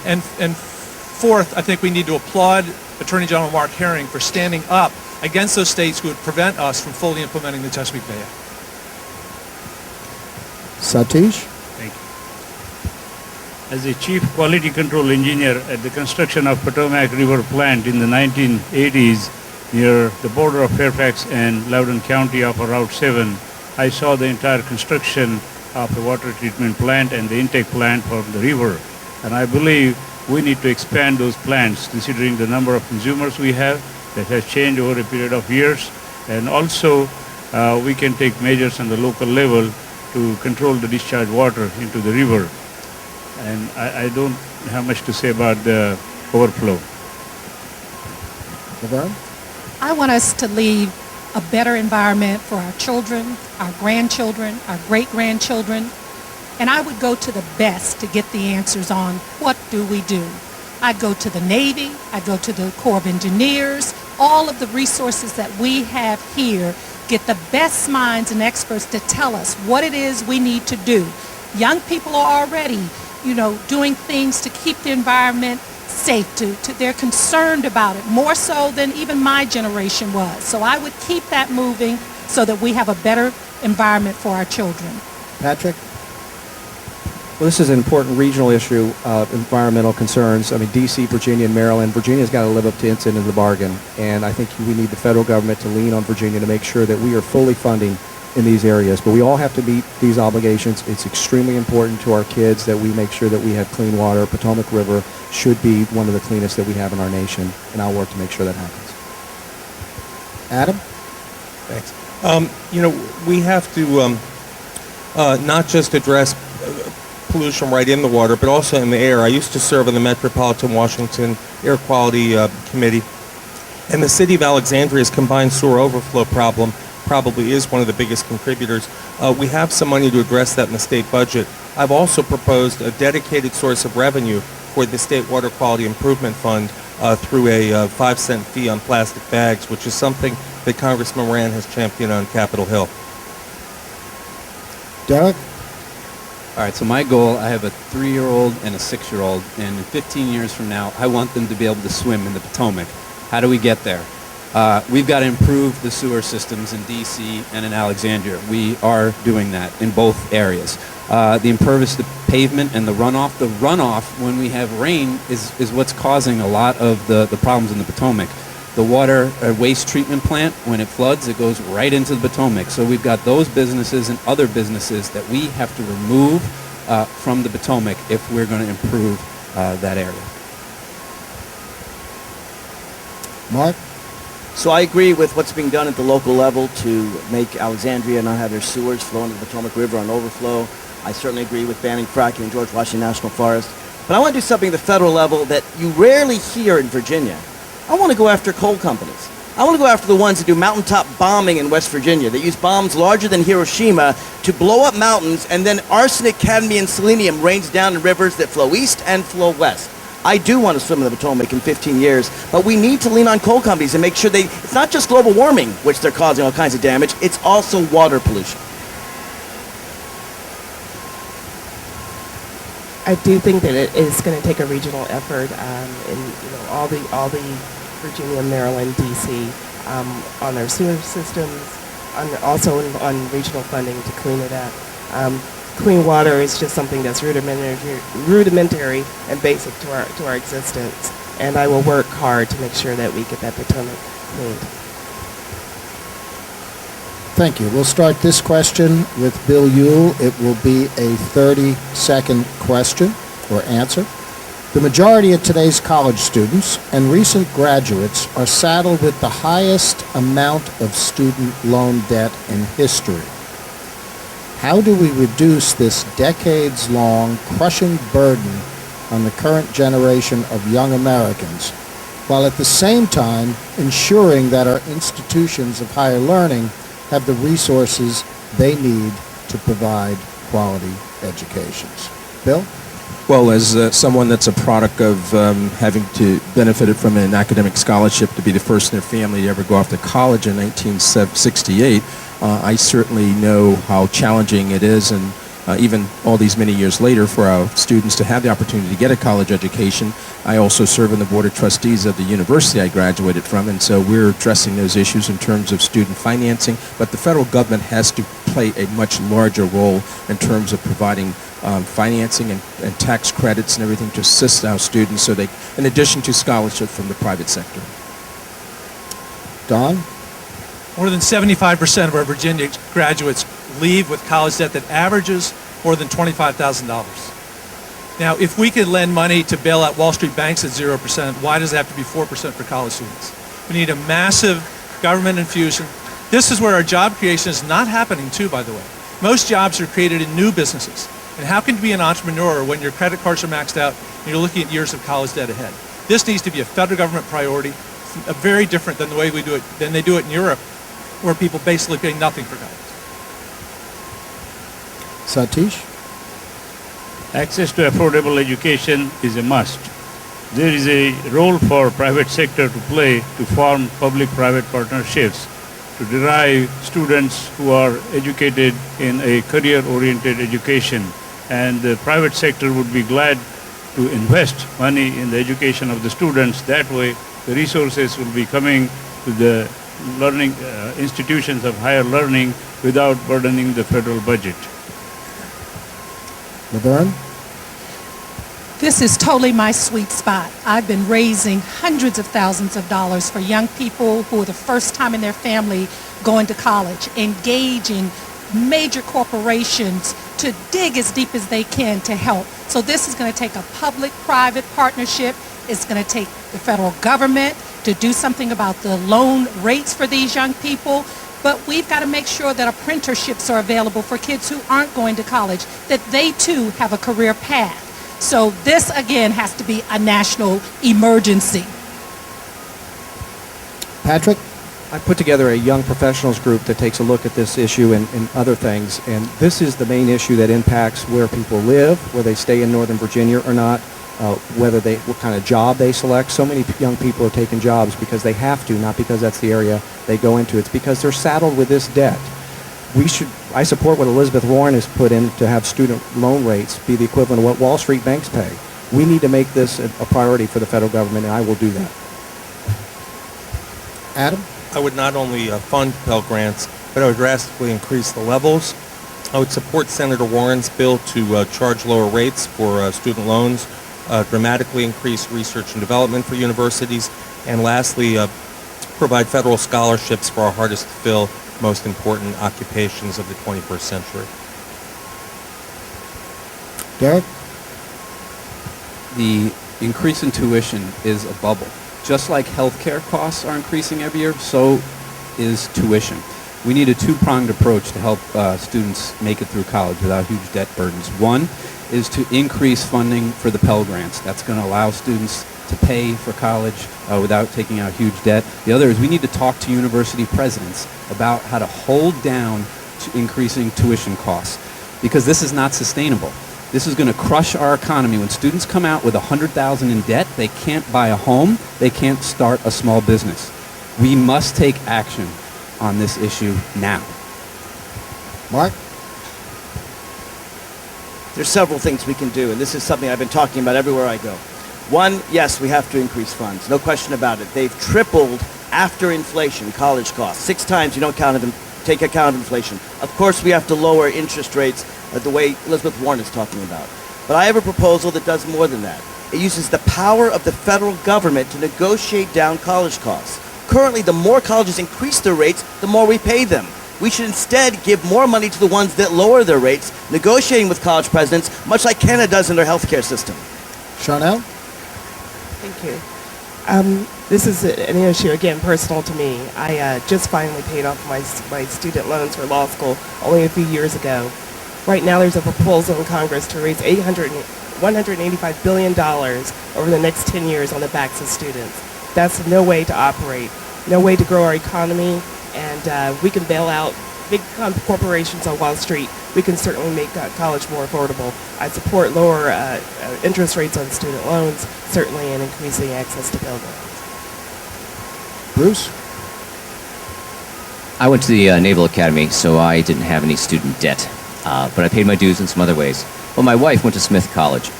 And fourth, I think we need to applaud Attorney General Mark Herring for standing up against those states who would prevent us from fully implementing the Chesapeake Bay Act. Satish? Thank you. As a chief quality control engineer at the construction of Potomac River plant in the 1980s near the border of Fairfax and Lavern County of Route 7, I saw the entire construction of the water treatment plant and the intake plant for the river. And I believe we need to expand those plants considering the number of consumers we have that has changed over a period of years. And also we can take measures on the local level to control the discharge water into the river. And I don't have much to say about the overflow. Lavern? I want us to leave a better environment for our children, our grandchildren, our great-grandchildren. And I would go to the best to get the answers on what do we do. I'd go to the Navy, I'd go to the Corps of Engineers, all of the resources that we have here, get the best minds and experts to tell us what it is we need to do. Young people are already, doing things to keep the environment safe. They're concerned about it, more so than even my generation was. So I would keep that moving so that we have a better environment for our children. Patrick? Well, this is an important regional issue, environmental concerns. I mean, D.C., Virginia, and Maryland. Virginia's got to live up to its end of the bargain. And I think we need the federal government to lean on Virginia to make sure that we are fully funding in these areas. But we all have to meet these obligations. It's extremely important to our kids that we make sure that we have clean water. Potomac River should be one of the cleanest that we have in our nation, and I'll work to make sure that happens. Adam? Thanks. We have to not just address pollution right in the water, but also in the air. I used to serve on the Metropolitan Washington Air Quality Committee, and the city of Alexandria's combined sewer overflow problem probably is one of the biggest contributors. We have some money to address that in the state budget. I've also proposed a dedicated source of revenue for the State Water Quality Improvement Fund through a 5-cent fee on plastic bags, which is something that Congressman Moran has championed on Capitol Hill. Derek? All right, so my goal, I have a 3-year-old and a 6-year-old, and in 15 years from now, I want them to be able to swim in the Potomac. How do we get there? We've got to improve the sewer systems in D.C. and in Alexandria. We are doing that in both areas. The impervious pavement and the runoff. The runoff, when we have rain, is what's causing a lot of the problems in the Potomac. The water waste treatment plant, when it floods, it goes right into the Potomac. So we've got those businesses and other businesses that we have to remove from the Potomac if we're going to improve that area. Mark? So I agree with what's being done at the local level to make Alexandria not have their sewers flow into the Potomac River on overflow. I certainly agree with banning fracking in George Washington National Forest. But I want to do something at the federal level that you rarely hear in Virginia. I want to go after coal companies. I want to go after the ones that do mountaintop bombing in West Virginia, that use bombs larger than Hiroshima to blow up mountains, and then arsenic, cadmium, selenium rains down in rivers that flow east and flow west. I do want to swim in the Potomac in 15 years, but we need to lean on coal companies and make sure it's not just global warming, which they're causing all kinds of damage, it's also water pollution. I do think that it is going to take a regional effort in all the Virginia, Maryland, D.C. On their sewer systems, also on regional funding to clean it up. Clean water is just something that's rudimentary and basic to our existence, and I will work hard to make sure that we get that Potomac cleaned. Thank you. We'll start this question with Bill Euille. It will be a 30-second question or answer. The majority of today's college students and recent graduates are saddled with the highest amount of student loan debt in history. How do we reduce this decades-long crushing burden on the current generation of young Americans, while at the same time ensuring that our institutions of higher learning have the resources they need to provide quality educations? Bill? Well, as someone that's a product of having to benefited from an academic scholarship to be the first in their family to ever go off to college in 1968, I certainly know how challenging it is, and even all these many years later, for our students to have the opportunity to get a college education. I also serve on the Board of Trustees of the university I graduated from, and so we're addressing those issues in terms of student financing, but the federal government has to play a much larger role in terms of providing financing and tax credits and everything to assist our students, so they, in addition to scholarship from the private sector. Don? More than 75% of our Virginia graduates leave with college debt that averages more than $25,000. Now, if we could lend money to bail out Wall Street banks at 0%, why does it have to be 4% for college students? We need a massive government infusion. This is where our job creation is not happening too, by the way. Most jobs are created in new businesses. And how can you be an entrepreneur when your credit cards are maxed out and you're looking at years of college debt ahead? This needs to be a federal government priority, very different than the way we do it, than they do it in Europe. where people basically pay nothing for college. Satish? Access to affordable education is a must. There is a role for private sector to play to form public-private partnerships to derive students who are educated in a career-oriented education. And the private sector would be glad to invest money in the education of the students. That way, the resources will be coming to the learning institutions of higher learning without burdening the federal budget. Lavern? This is totally my sweet spot. I've been raising hundreds of thousands of dollars for young people who are the first time in their family going to college, engaging major corporations to dig as deep as they can to help. So this is going to take a public-private partnership. It's going to take the federal government to do something about the loan rates for these young people. But we've got to make sure that apprenticeships are available for kids who aren't going to college, that they too have a career path. So this, again, has to be a national emergency. Patrick? I put together a young professionals group that takes a look at this issue and other things, and this is the main issue that impacts where people live, whether they stay in Northern Virginia or not, what kind of job they select. So many young people are taking jobs because they have to, not because that's the area they go into. It's because they're saddled with this debt. I support what Elizabeth Warren has put in to have student loan rates be the equivalent of what Wall Street banks pay. We need to make this a priority for the federal government, and I will do that. Adam? I would not only fund Pell Grants, but I would drastically increase the levels. I would support Senator Warren's bill to charge lower rates for student loans, dramatically increase research and development for universities, and lastly, provide federal scholarships for our hardest to fill, most important occupations of the 21st century. Derek? The increase in tuition is a bubble. Just like healthcare costs are increasing every year, so is tuition. We need a two-pronged approach to help students make it through college without huge debt burdens. One is to increase funding for the Pell Grants. That's going to allow students to pay for college without taking out huge debt. The other is we need to talk to university presidents about how to hold down to increasing tuition costs, because this is not sustainable. This is going to crush our economy. When students come out with $100,000 in debt, they can't buy a home, they can't start a small business. We must take action on this issue now. Mark? There's several things we can do, and this is something I've been talking about everywhere I go. One, yes, we have to increase funds. No question about it. They've tripled after inflation, college costs. 6 times you don't take account of inflation. Of course, we have to lower interest rates the way Elizabeth Warren is talking about. But I have a proposal that does more than that. It uses the power of the federal government to negotiate down college costs. Currently, the more colleges increase their rates, the more we pay them. We should instead give more money to the ones that lower their rates, negotiating with college presidents, much like Canada does in their healthcare system. Charniele? Thank you. This is an issue, again, personal to me. I just finally paid off my student loans for law school only a few years ago. Right now, there's a proposal in Congress to raise $185 billion over the next 10 years on the backs of students. That's no way to operate, no way to grow our economy, and we can bail out big corporations on Wall Street. We can certainly make college more affordable. I support lower interest rates on student loans, certainly, and increasing access to Pell Grants. Bruce? I went to the Naval Academy, so I didn't have any student debt, but I paid my dues in some other ways. Well, my wife went to Smith College,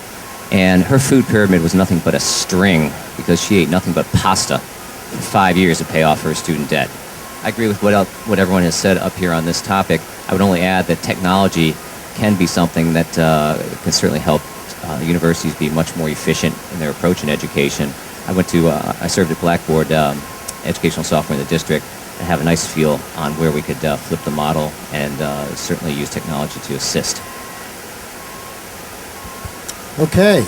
and her food pyramid was nothing but a string because she ate nothing but pasta for 5 years to pay off her student debt. I agree with what everyone has said up here on this topic. I would only add that technology can be something that can certainly help universities be much more efficient in their approach in education. I served at Blackboard educational software in the district and have a nice feel on where we could flip the model and certainly use technology to assist. Okay.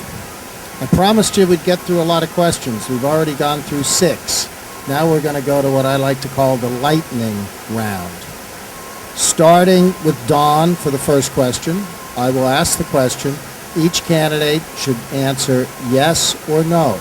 I promised you we'd get through a lot of questions. We've already gone through 6. Now we're going to go to what I like to call the lightning round. Starting with Dawn for the first question, I will ask the question. Each candidate should answer yes or no.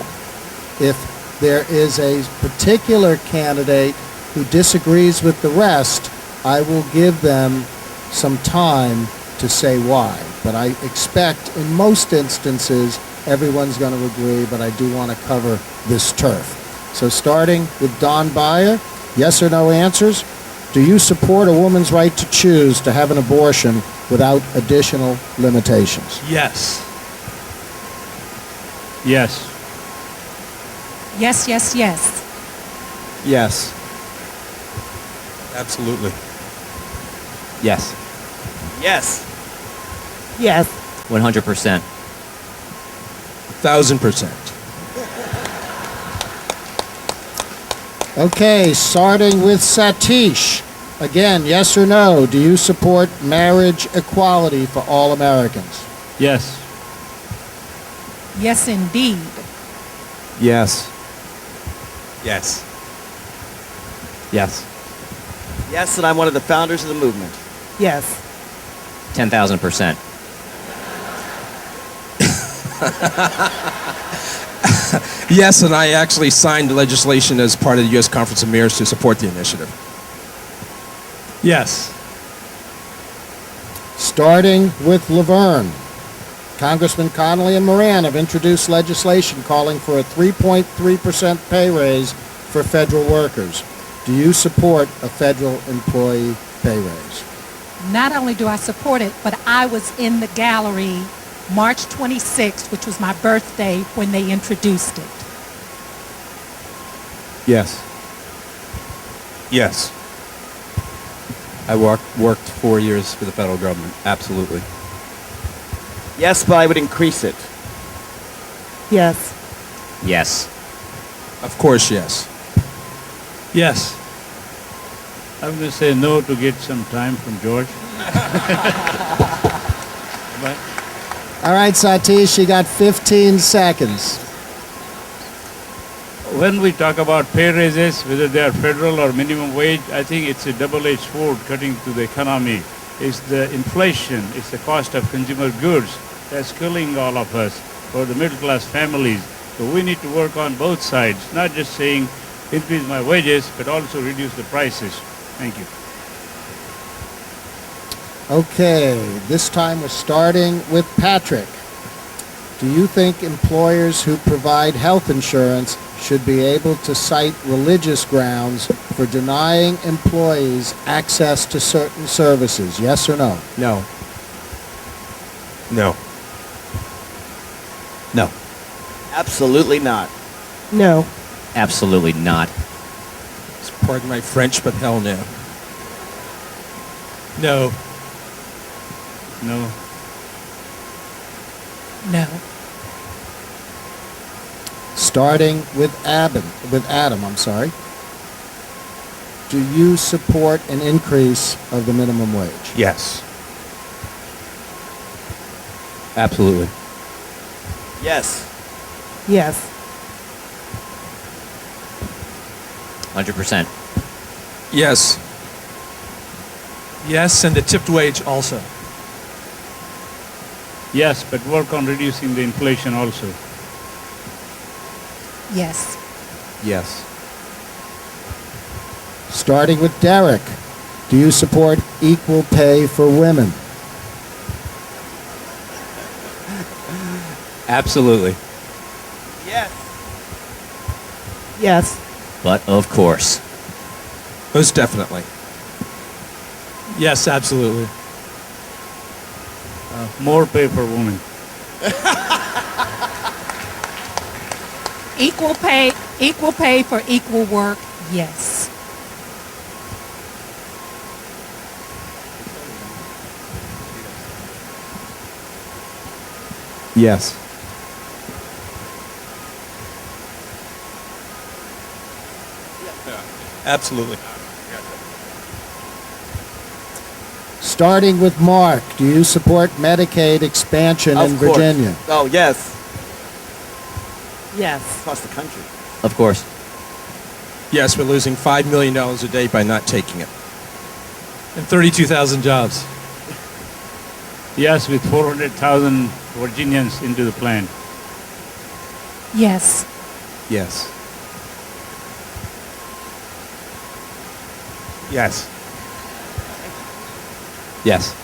If there is a particular candidate who disagrees with the rest, I will give them some time to say why. But I expect in most instances everyone's going to agree, but I do want to cover this turf. So starting with Don Beyer, yes or no answers. Do you support a woman's right to choose to have an abortion without additional limitations? Yes. Yes. Yes, yes, yes. Yes. Absolutely. Yes. Yes. Yes. 100%. 1,000%. Okay, starting with Satish. Again, yes or no, do you support marriage equality for all Americans? Yes. Yes, indeed. Yes. Yes. Yes. Yes, and I'm one of the founders of the movement. Yes. 10,000%. Yes, and I actually signed the legislation as part of the U.S. Conference of Mayors to support the initiative. Yes. Starting with Lavern. Congressman Connolly and Moran have introduced legislation calling for a 3.3% pay raise for federal workers. Do you support a federal employee pay raise? Not only do I support it, but I was in the gallery March 26th, which was my birthday, when they introduced it. Yes. Yes. I worked 4 years for the federal government. Absolutely. Yes, but I would increase it. Yes. Yes. Of course, yes. Yes. I'm going to say no to get some time from George. But All right, Satish, you got 15 seconds. when we talk about pay raises, whether they are federal or minimum wage, I think it's a double-edged sword cutting to the economy. It's the inflation, it's the cost of consumer goods that's killing all of us for the middle-class families. So we need to work on both sides, not just saying increase my wages, but also reduce the prices. Thank you. Okay, this time we're starting with Patrick. Do you think employers who provide health insurance should be able to cite religious grounds for denying employees access to certain services? Yes or no? No. No. No. Absolutely not. No. Absolutely not. Pardon my French, but hell no. No. No. No. Starting with Adam, Do you support an increase of the minimum wage? Yes. Absolutely. Yes. Yes. 100%. Yes. Yes, and the tipped wage also. Yes, but work on reducing the inflation also. Yes. Yes. Starting with Derek, do you support equal pay for women? Absolutely. Yes. Yes. But of course. Most definitely. Yes, absolutely. More pay for women. Equal pay for equal work, yes. Yes. Absolutely. Starting with Mark, do you support Medicaid expansion in Of course. Virginia? Oh, yes. Yes. Across the country. Of course. Yes, we're losing $5 million a day by not taking it. And 32,000 jobs. Yes, with 400,000 Virginians into the plan. Yes. Yes. Yes. Yes.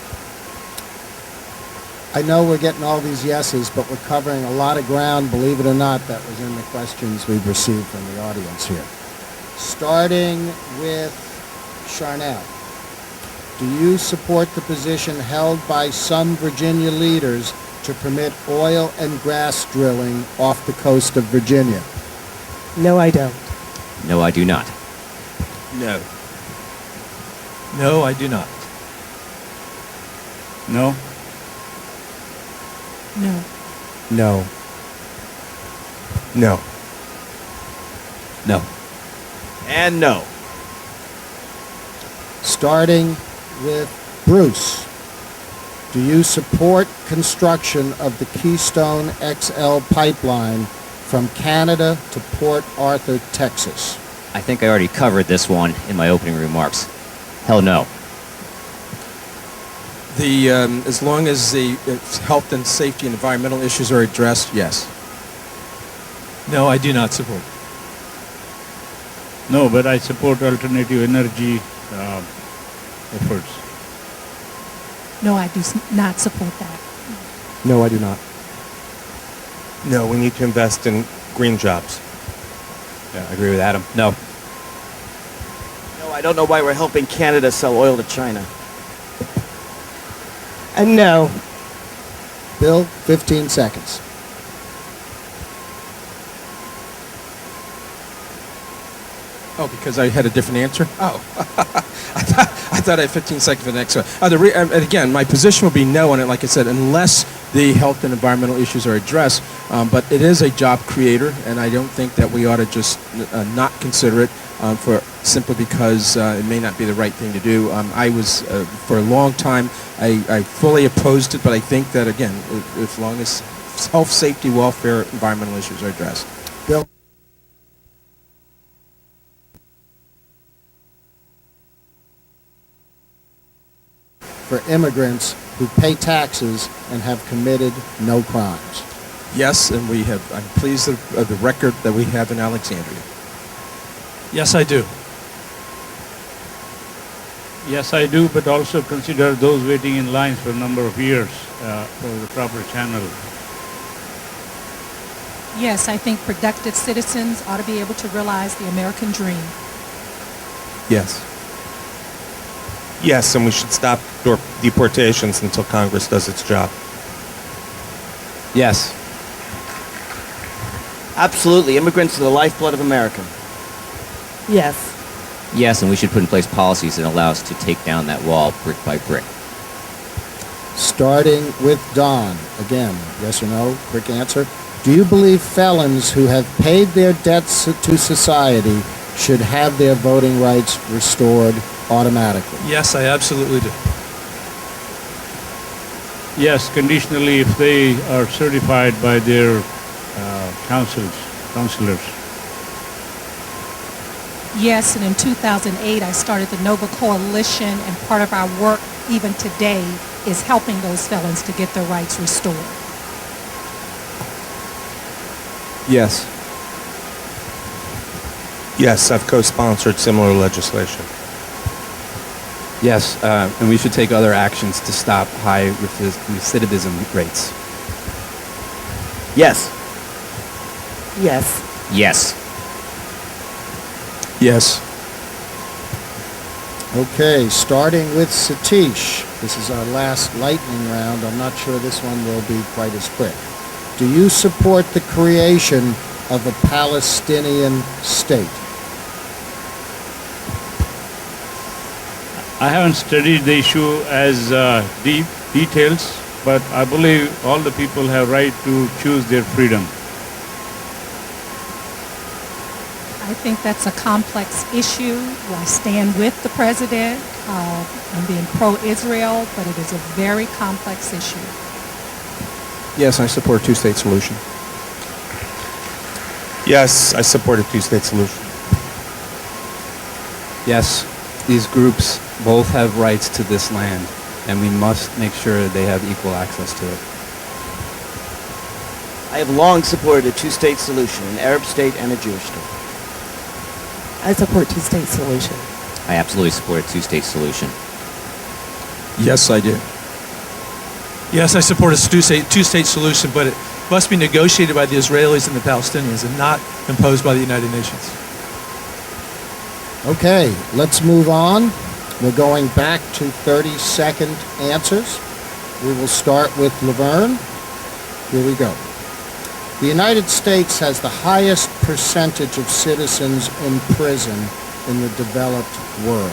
I know we're getting all these yeses, but we're covering a lot of ground, believe it or not, that was in the questions we've received from the audience here. Starting with Charniele. Do you support the position held by some Virginia leaders to permit oil and gas drilling off the coast of Virginia? No, I don't. No, I do not. No. No, I do not. No? No. No. No. No. And no. Starting with Bruce. Do you support construction of the Keystone XL pipeline from Canada to Port Arthur, Texas? I think I already covered this one in my opening remarks. Hell no. As long as the health and safety and environmental issues are addressed, yes. No, I do not support. No, but I support alternative energy efforts. No, I do not support that. No, I do not. No, we need to invest in green jobs. Yeah, I agree with Adam. No. No, I don't know why we're helping Canada sell oil to China. And no. Bill, 15 seconds. Oh, because I had a different answer? Oh. I thought I had 15 seconds for the next one. And again, my position will be no on it, like I said, unless the health and environmental issues are addressed. But it is a job creator, and I don't think that we ought to just not consider it simply because it may not be the right thing to do. I was, for a long time, I fully opposed it, but I think that, again, as long as health, safety, welfare, environmental issues are addressed. Bill? For immigrants who pay taxes and have committed no crimes. Yes, and I'm pleased of the record that we have in Alexandria. Yes, I do. Yes, I do, but also consider those waiting in lines for a number of years for the proper channel. Yes, I think productive citizens ought to be able to realize the American dream. Yes. Yes, and we should stop deportations until Congress does its job. Yes. Absolutely. Immigrants are the lifeblood of America. Yes. Yes, and we should put in place policies that allow us to take down that wall brick by brick. Starting with Don. Again, yes or no? Quick answer. Do you believe felons who have paid their debts to society should have their voting rights restored automatically? Yes, I absolutely do. Yes, conditionally if they are certified by their counselors. Yes, and in 2008, I started the Nova Coalition, and part of our work even today is helping those felons to get their rights restored. Yes. Yes, I've co-sponsored similar legislation. Yes, and we should take other actions to stop high recidivism rates. Yes. Yes. Yes. Yes. Okay, starting with Satish. This is our last lightning round. I'm not sure this one will be quite as quick. Do you support the creation of a Palestinian state? I haven't studied the issue as deep details, but I believe all the people have right to choose their freedom. I think that's a complex issue. I stand with the president on being pro-Israel, but it is a very complex issue. Yes, I support a two-state solution. Yes, I support a two-state solution. Yes, these groups both have rights to this land, and we must make sure they have equal access to it. I have long supported a two-state solution, an Arab state and a Jewish state. I support two-state solution. I absolutely support a two-state solution. Yes, I do. Yes, I support a two-state solution, but it must be negotiated by the Israelis and the Palestinians and not imposed by the United Nations. Okay, let's move on. We're going back to 30-second answers. We will start with Lavern. Here we go. The United States has the highest percentage of citizens in prison in the developed world.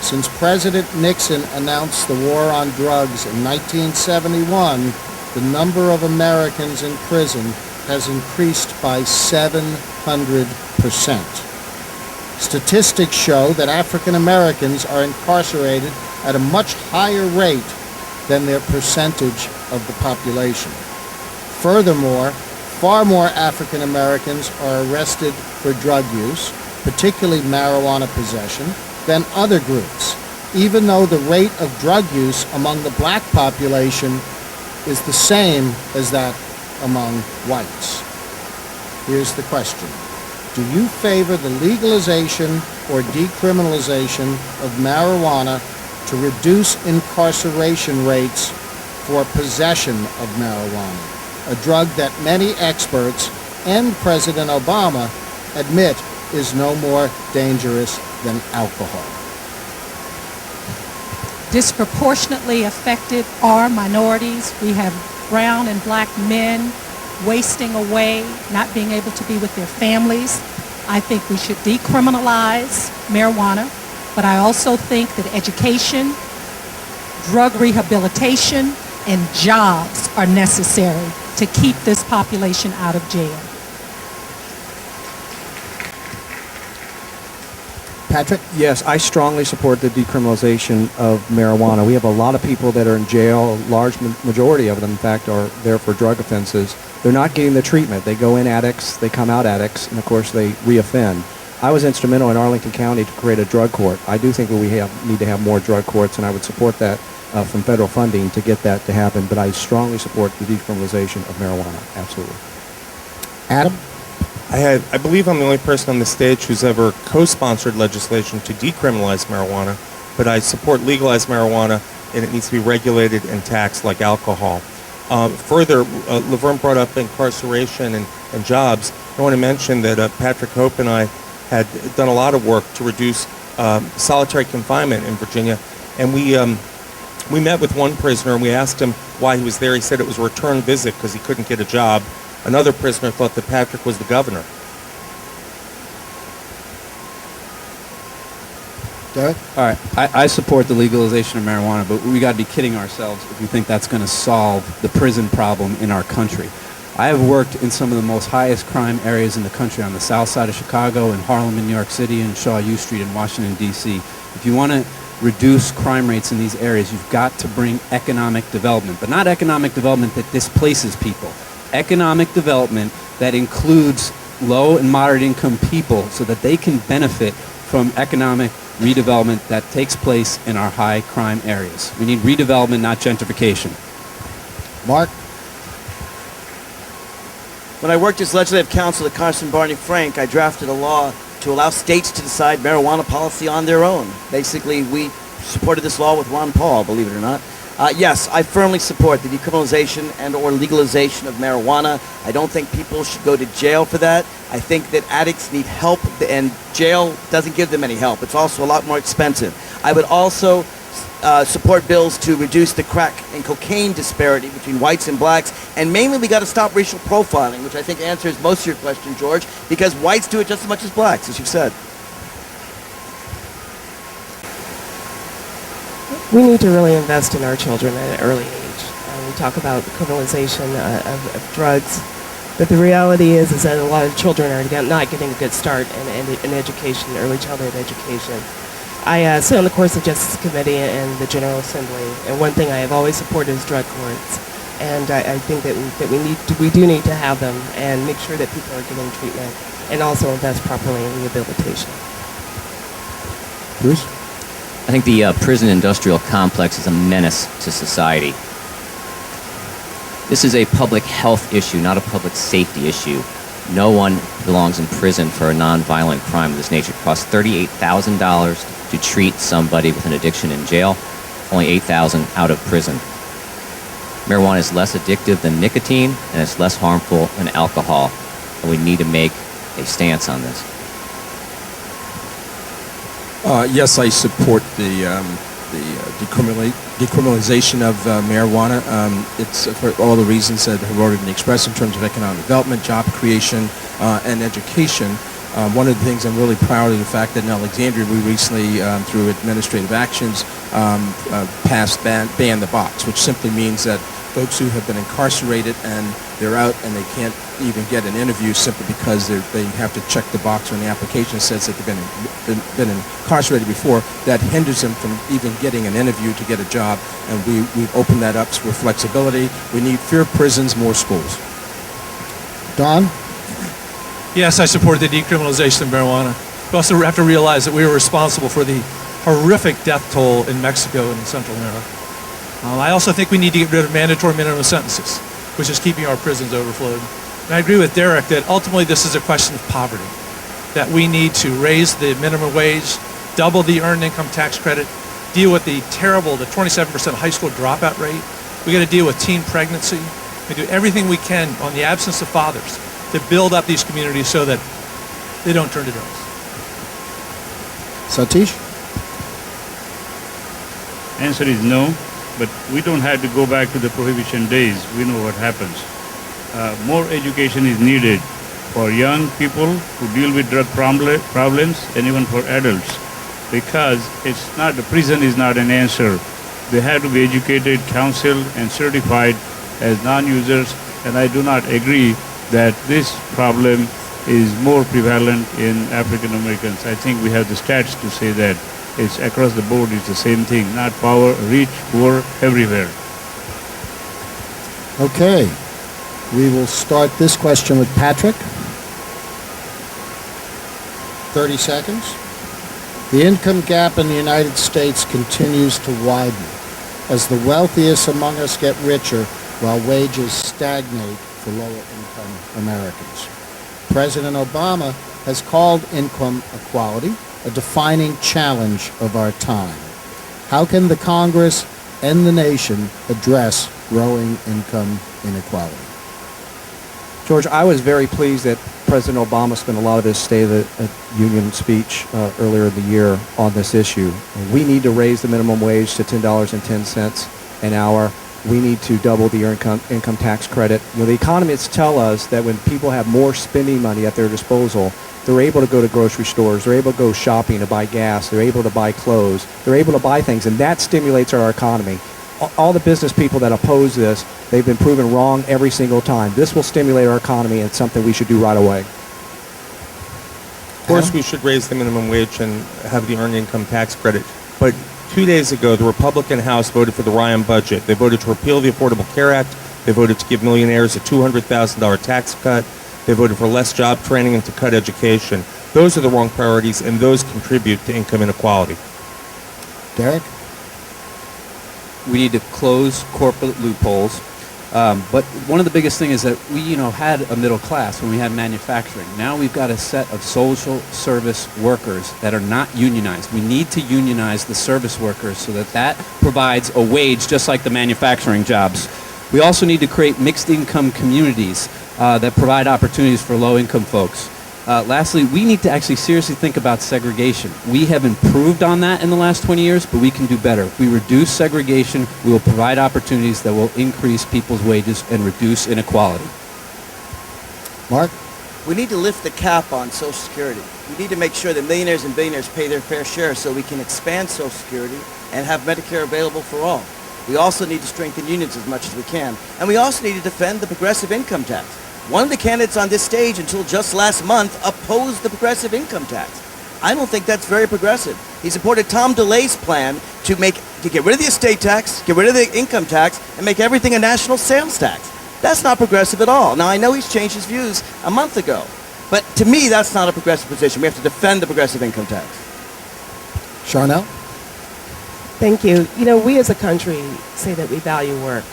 Since President Nixon announced the war on drugs in 1971, the number of Americans in prison has increased by 700%. Statistics show that African Americans are incarcerated at a much higher rate than their percentage of the population. Furthermore, far more African Americans are arrested for drug use, particularly marijuana possession, than other groups, even though the rate of drug use among the black population is the same as that among whites. Here's the question. Do you favor the legalization or decriminalization of marijuana to reduce incarceration rates for possession of marijuana, a drug that many experts and President Obama admit is no more dangerous than alcohol? Disproportionately affected are minorities. We have brown and black men wasting away, not being able to be with their families. I think we should decriminalize marijuana, but I also think that education, drug rehabilitation, and jobs are necessary to keep this population out of jail. Patrick? Yes, I strongly support the decriminalization of marijuana. We have a lot of people that are in jail. A large majority of them, in fact, are there for drug offenses. They're not getting the treatment. They go in addicts, they come out addicts, and of course they reoffend. I was instrumental in Arlington County to create a drug court. I do think that we need to have more drug courts, and I would support that from federal funding to get that to happen. But I strongly support the decriminalization of marijuana. Absolutely. Adam? I believe I'm the only person on the stage who's ever co-sponsored legislation to decriminalize marijuana, but I support legalized marijuana, and it needs to be regulated and taxed like alcohol. Further, Lavern brought up incarceration and jobs. I want to mention that Patrick Hope and I had done a lot of work to reduce solitary confinement in Virginia, and we met with one prisoner and we asked him why he was there. He said it was a return visit because he couldn't get a job. Another prisoner thought that Patrick was the governor. Derek? All right, I support the legalization of marijuana, but we got to be kidding ourselves if we think that's going to solve the prison problem in our country. I have worked in some of the most highest crime areas in the country, on the south side of Chicago, in Harlem, in New York City, and Shaw U Street in Washington, D.C. If you want to reduce crime rates in these areas, you've got to bring economic development, but not economic development that displaces people. Economic development that includes low and moderate income people so that they can benefit from economic redevelopment that takes place in our high crime areas. We need redevelopment, not gentrification. Mark? When I worked as legislative counsel to Congressman Barney Frank, I drafted a law to allow states to decide marijuana policy on their own. Basically, we supported this law with Ron Paul, believe it or not. Yes, I firmly support the decriminalization and or legalization of marijuana. I don't think people should go to jail for that. I think that addicts need help, and jail doesn't give them any help. It's also a lot more expensive. I would also support bills to reduce the crack and cocaine disparity between whites and blacks, and mainly we got to stop racial profiling, which I think answers most of your question, George, because whites do it just as much as blacks, as you've said. We need to really invest in our children at an early age. We talk about the criminalization of drugs, but the reality is that a lot of children are not getting a good start in education, early childhood education. I sit on the Courts of Justice Committee and the General Assembly, and one thing I have always supported is drug courts. And I think that we do need to have them and make sure that people are getting treatment, and also invest properly in rehabilitation. Bruce? I think the prison industrial complex is a menace to society. This is a public health issue, not a public safety issue. No one belongs in prison for a nonviolent crime of this nature. It costs $38,000 to treat somebody with an addiction in jail, only $8,000 out of prison. Marijuana is less addictive than nicotine, and it's less harmful than alcohol, and we need to make a stance on this. Yes, I support the decriminalization of marijuana. It's for all the reasons that have already been expressed in terms of economic development, job creation, and education. One of the things I'm really proud of the fact that in Alexandria we recently, through administrative actions, passed ban the box, which simply means that folks who have been incarcerated and they're out and they can't even get an interview simply because they have to check the box on the application that says that they've been incarcerated before, that hinders them from even getting an interview to get a job. And we've opened that up with flexibility. We need fewer prisons, more schools. Don? Yes, I support the decriminalization of marijuana. We also have to realize that we were responsible for the horrific death toll in Mexico and in Central America. I also think we need to get rid of mandatory minimum sentences, which is keeping our prisons overflowed. And I agree with Derek that ultimately this is a question of poverty, that we need to raise the minimum wage, double the earned income tax credit, deal with the 27% high school dropout rate. We got to deal with teen pregnancy. We do everything we can on the absence of fathers to build up these communities so that they don't turn to drugs. Satish? Answer is no, but we don't have to go back to the prohibition days. We know what happens. More education is needed for young people who deal with drug problems and even for adults, because the prison is not an answer. They have to be educated, counseled, and certified as non-users, and I do not agree that this problem is more prevalent in African Americans. I think we have the stats to say that it's across the board, it's the same thing, not power, rich, poor, everywhere. Okay. We will start this question with Patrick. 30 seconds. The income gap in the United States continues to widen as the wealthiest among us get richer while wages stagnate for lower-income Americans. President Obama has called income equality a defining challenge of our time. How can the Congress and the nation address growing income inequality? George, I was very pleased that President Obama spent a lot of his State of the Union speech earlier in the year on this issue. We need to raise the minimum wage to $10.10 an hour. We need to double the income tax credit. You know, the economists tell us that when people have more spending money at their disposal, they're able to go to grocery stores, they're able to go shopping to buy gas, they're able to buy clothes, they're able to buy things, and that stimulates our economy. All the business people that oppose this, they've been proven wrong every single time. This will stimulate our economy, and it's something we should do right away. Of course, we should raise the minimum wage and have the earned income tax credit. But 2 days ago, the Republican House voted for the Ryan budget. They voted to repeal the Affordable Care Act. They voted to give millionaires a $200,000 tax cut. They voted for less job training and to cut education. Those are the wrong priorities, and those contribute to income inequality. Derek? We need to close corporate loopholes. But one of the biggest things is that we, had a middle class when we had manufacturing. Now we've got a set of social service workers that are not unionized. We need to unionize the service workers so that provides a wage just like the manufacturing jobs. We also need to create mixed income communities that provide opportunities for low income folks. Lastly, we need to actually seriously think about segregation. We have improved on that in the last 20 years, but we can do better. If we reduce segregation, we will provide opportunities that will increase people's wages and reduce inequality. Mark? We need to lift the cap on Social Security. We need to make sure that millionaires and billionaires pay their fair share so we can expand Social Security and have Medicare available for all. We also need to strengthen unions as much as we can. And we also need to defend the progressive income tax. One of the candidates on this stage until just last month opposed the progressive income tax. I don't think that's very progressive. He supported Tom DeLay's plan to get rid of the estate tax, get rid of the income tax, and make everything a national sales tax. That's not progressive at all. Now, I know he's changed his views a month ago, but to me, that's not a progressive position. We have to defend the progressive income tax. Charniele? Thank you. We as a country say that we value work.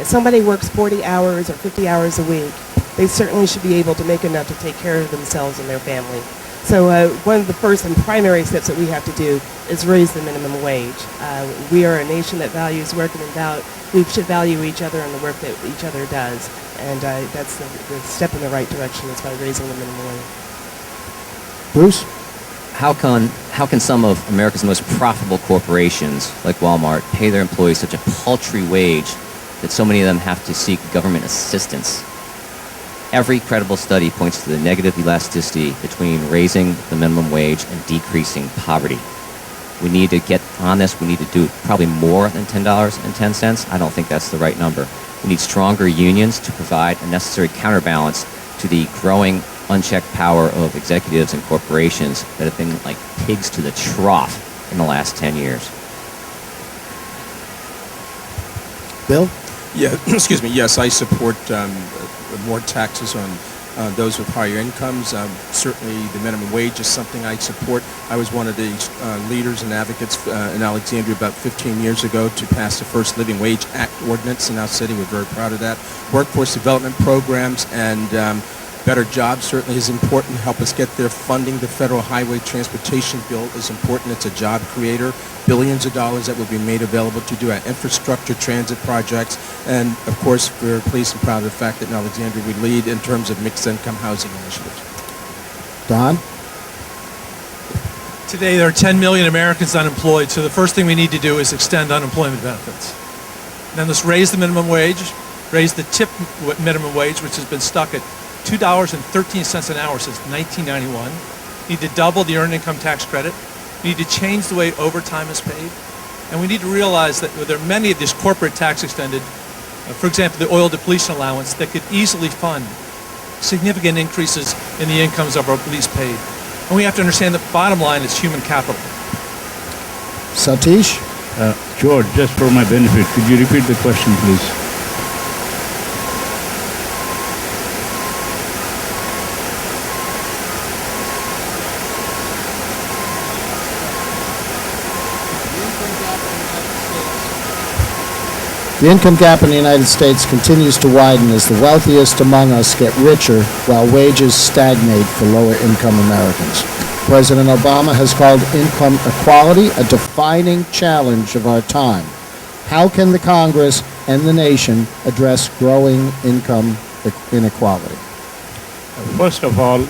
If somebody works 40 hours or 50 hours a week, they certainly should be able to make enough to take care of themselves and their family. So one of the first and primary steps that we have to do is raise the minimum wage. We are a nation that values work, and we should value each other and the work that each other does. And that's the step in the right direction is by raising the minimum wage. Bruce? How can some of America's most profitable corporations, like Walmart, pay their employees such a paltry wage that so many of them have to seek government assistance? Every credible study points to the negative elasticity between raising the minimum wage and decreasing poverty. We need to get on this. We need to do probably more than $10.10. I don't think that's the right number. We need stronger unions to provide a necessary counterbalance to the growing unchecked power of executives and corporations that have been like pigs to the trough in the last 10 years. Bill? Yeah, excuse me. Yes, I support more taxes on those with higher incomes. Certainly, the minimum wage is something I support. I was one of the leaders and advocates in Alexandria about 15 years ago to pass the first Living Wage Act ordinance in our city. We're very proud of that. Workforce development programs and better jobs certainly is important to help us get there. Funding the federal highway transportation bill is important. It's a job creator. Billions of dollars that will be made available to do our infrastructure transit projects. And of course, we're pleased and proud of the fact that in Alexandria we lead in terms of mixed income housing initiatives. Don? Today there are 10 million Americans unemployed, so the first thing we need to do is extend unemployment benefits. Then let's raise the minimum wage, raise the tip minimum wage, which has been stuck at $2.13 an hour since 1991. Need to double the earned income tax credit. We need to change the way overtime is paid. And we need to realize that there are many of these corporate tax extended, for example, the oil depletion allowance, that could easily fund significant increases in the incomes of our least paid. And we have to understand that bottom line is human capital. Satish? George, just for my benefit, could you repeat the question, please? The income gap in the United States continues to widen as the wealthiest among us get richer while wages stagnate for lower income Americans. President Obama has called income equality a defining challenge of our time. How can the Congress and the nation address growing income inequality? First of all,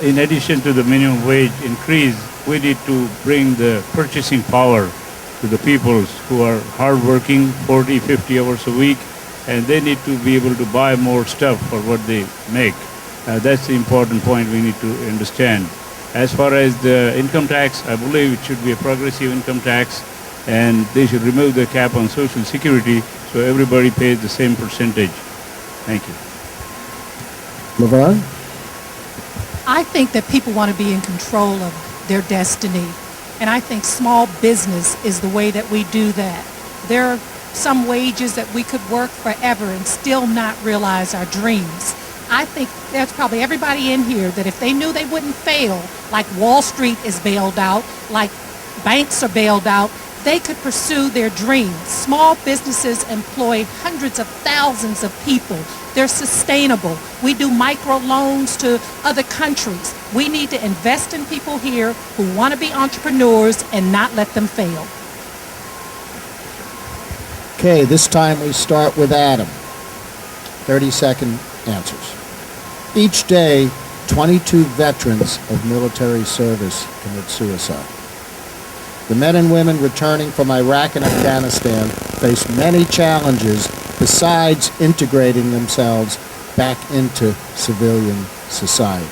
in addition to the minimum wage increase, we need to bring the purchasing power to the people who are hardworking, 40, 50 hours a week, and they need to be able to buy more stuff for what they make. That's the important point we need to understand. As far as the income tax, I believe it should be a progressive income tax, and they should remove the cap on Social Security so everybody pays the same percentage. Thank you. Lavern? I think that people want to be in control of their destiny. And I think small business is the way that we do that. There are some wages that we could work forever and still not realize our dreams. I think there's probably everybody in here that if they knew they wouldn't fail, like Wall Street is bailed out, like banks are bailed out, they could pursue their dreams. Small businesses employ hundreds of thousands of people. They're sustainable. We do microloans to other countries. We need to invest in people here who want to be entrepreneurs and not let them fail. Okay, this time we start with Adam. 30-second answers. Each day, 22 veterans of military service commit suicide. The men and women returning from Iraq and Afghanistan face many challenges besides integrating themselves back into civilian society.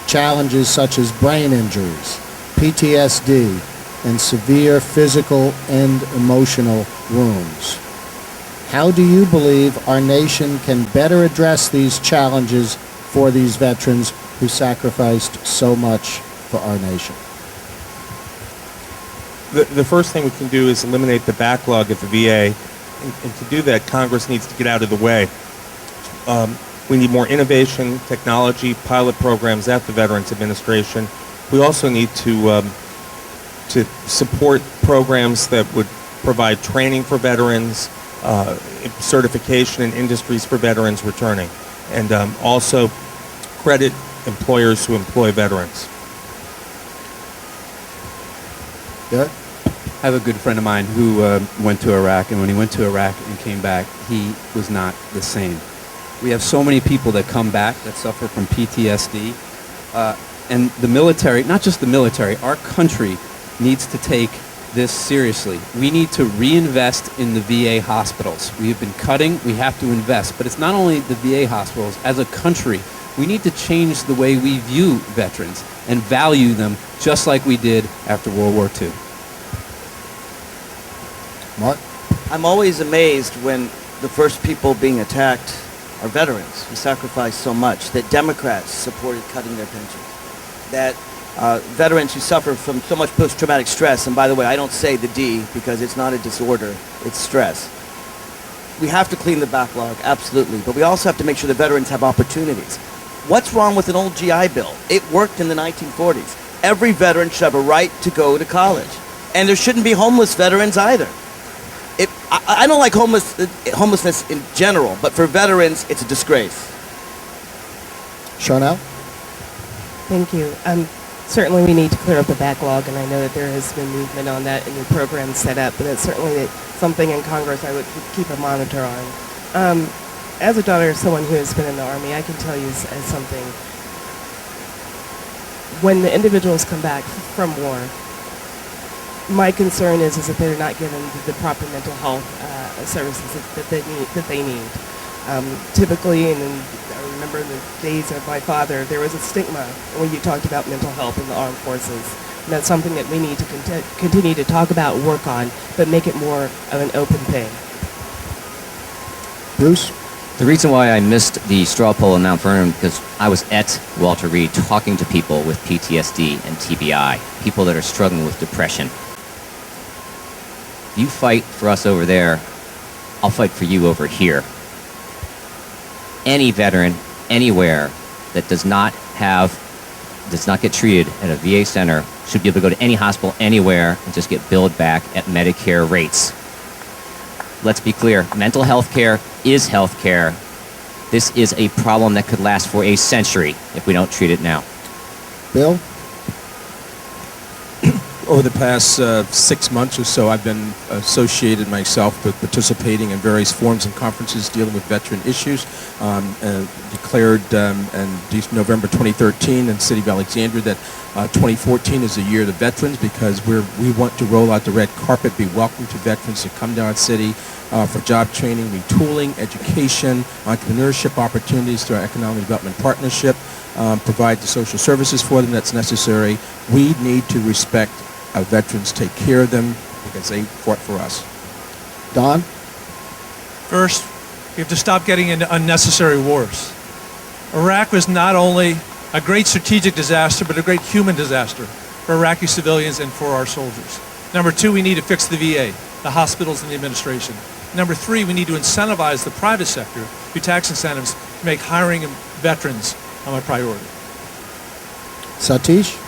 Challenges such as brain injuries, PTSD, and severe physical and emotional wounds. How do you believe our nation can better address these challenges for these veterans who sacrificed so much for our nation? The first thing we can do is eliminate the backlog at the VA, and to do that, Congress needs to get out of the way. We need more innovation, technology, pilot programs at the Veterans Administration. We also need to support programs that would provide training for veterans, certification in industries for veterans returning. and also credit employers who employ veterans. Derek? I have a good friend of mine who went to Iraq, and when he went to Iraq and came back, he was not the same. We have so many people that come back that suffer from PTSD, and the military, not just the military, our country needs to take this seriously. We need to reinvest in the VA hospitals. We have been cutting, we have to invest, but it's not only the VA hospitals. As a country, we need to change the way we view veterans and value them just like we did after World War II. Mark? I'm always amazed when the first people being attacked are veterans who sacrificed so much, that Democrats supported cutting their pensions, that veterans who suffer from so much post-traumatic stress, and by the way, I don't say the D because it's not a disorder, it's stress. We have to clean the backlog, absolutely, but we also have to make sure the veterans have opportunities. What's wrong with an old GI Bill? It worked in the 1940s. Every veteran should have a right to go to college, and there shouldn't be homeless veterans either. I don't like homelessness in general, but for veterans, it's a disgrace. Charniele? Thank you. Certainly we need to clear up the backlog, and I know that there has been movement on that and new programs set up, but it's certainly something in Congress I would keep a monitor on. As a daughter of someone who has been in the Army, I can tell you as something. When the individuals come back from war, my concern is that they're not given the proper mental health services that they need. Typically, and I remember in the days of my father, there was a stigma when you talked about mental health in the armed forces. And that's something that we need to continue to talk about, work on, but make it more of an open thing. Bruce? The reason why I missed the straw poll in Mount Vernon because I was at Walter Reed talking to people with PTSD and TBI, people that are struggling with depression. You fight for us over there, I'll fight for you over here. Any veteran, anywhere, that does not get treated at a VA center should be able to go to any hospital anywhere and just get billed back at Medicare rates. Let's be clear, mental health care is health care. This is a problem that could last for a century if we don't treat it now. Bill? Over the past 6 months or so, I've been associated myself with participating in various forums and conferences dealing with veteran issues. Declared in November 2013 in the city of Alexandria that 2014 is the year of the veterans because we want to roll out the red carpet, be welcome to veterans to come to our city for job training, retooling, education, entrepreneurship opportunities through our economic development partnership, provide the social services for them that's necessary. We need to respect our veterans, take care of them because they fought for us. Don? First, we have to stop getting into unnecessary wars. Iraq was not only a great strategic disaster, but a great human disaster for Iraqi civilians and for our soldiers. Number two, we need to fix the VA, the hospitals, and the administration. Number three, we need to incentivize the private sector through tax incentives to make hiring veterans a priority. Satish?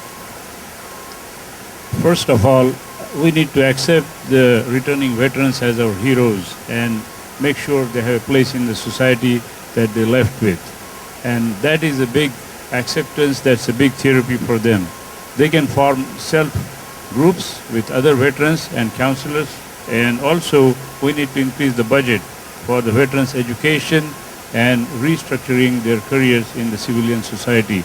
First of all, we need to accept the returning veterans as our heroes and make sure they have a place in the society that they left with. And that is a big acceptance, that's a big therapy for them. They can form self-groups with other veterans and counselors, and also we need to increase the budget for the veterans' education and restructuring their careers in the civilian society.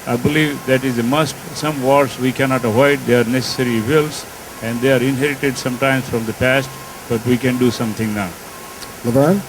I believe that is a must. Some wars we cannot avoid, they are necessary evils, and they are inherited sometimes from the past, but we can do something now. Lavern?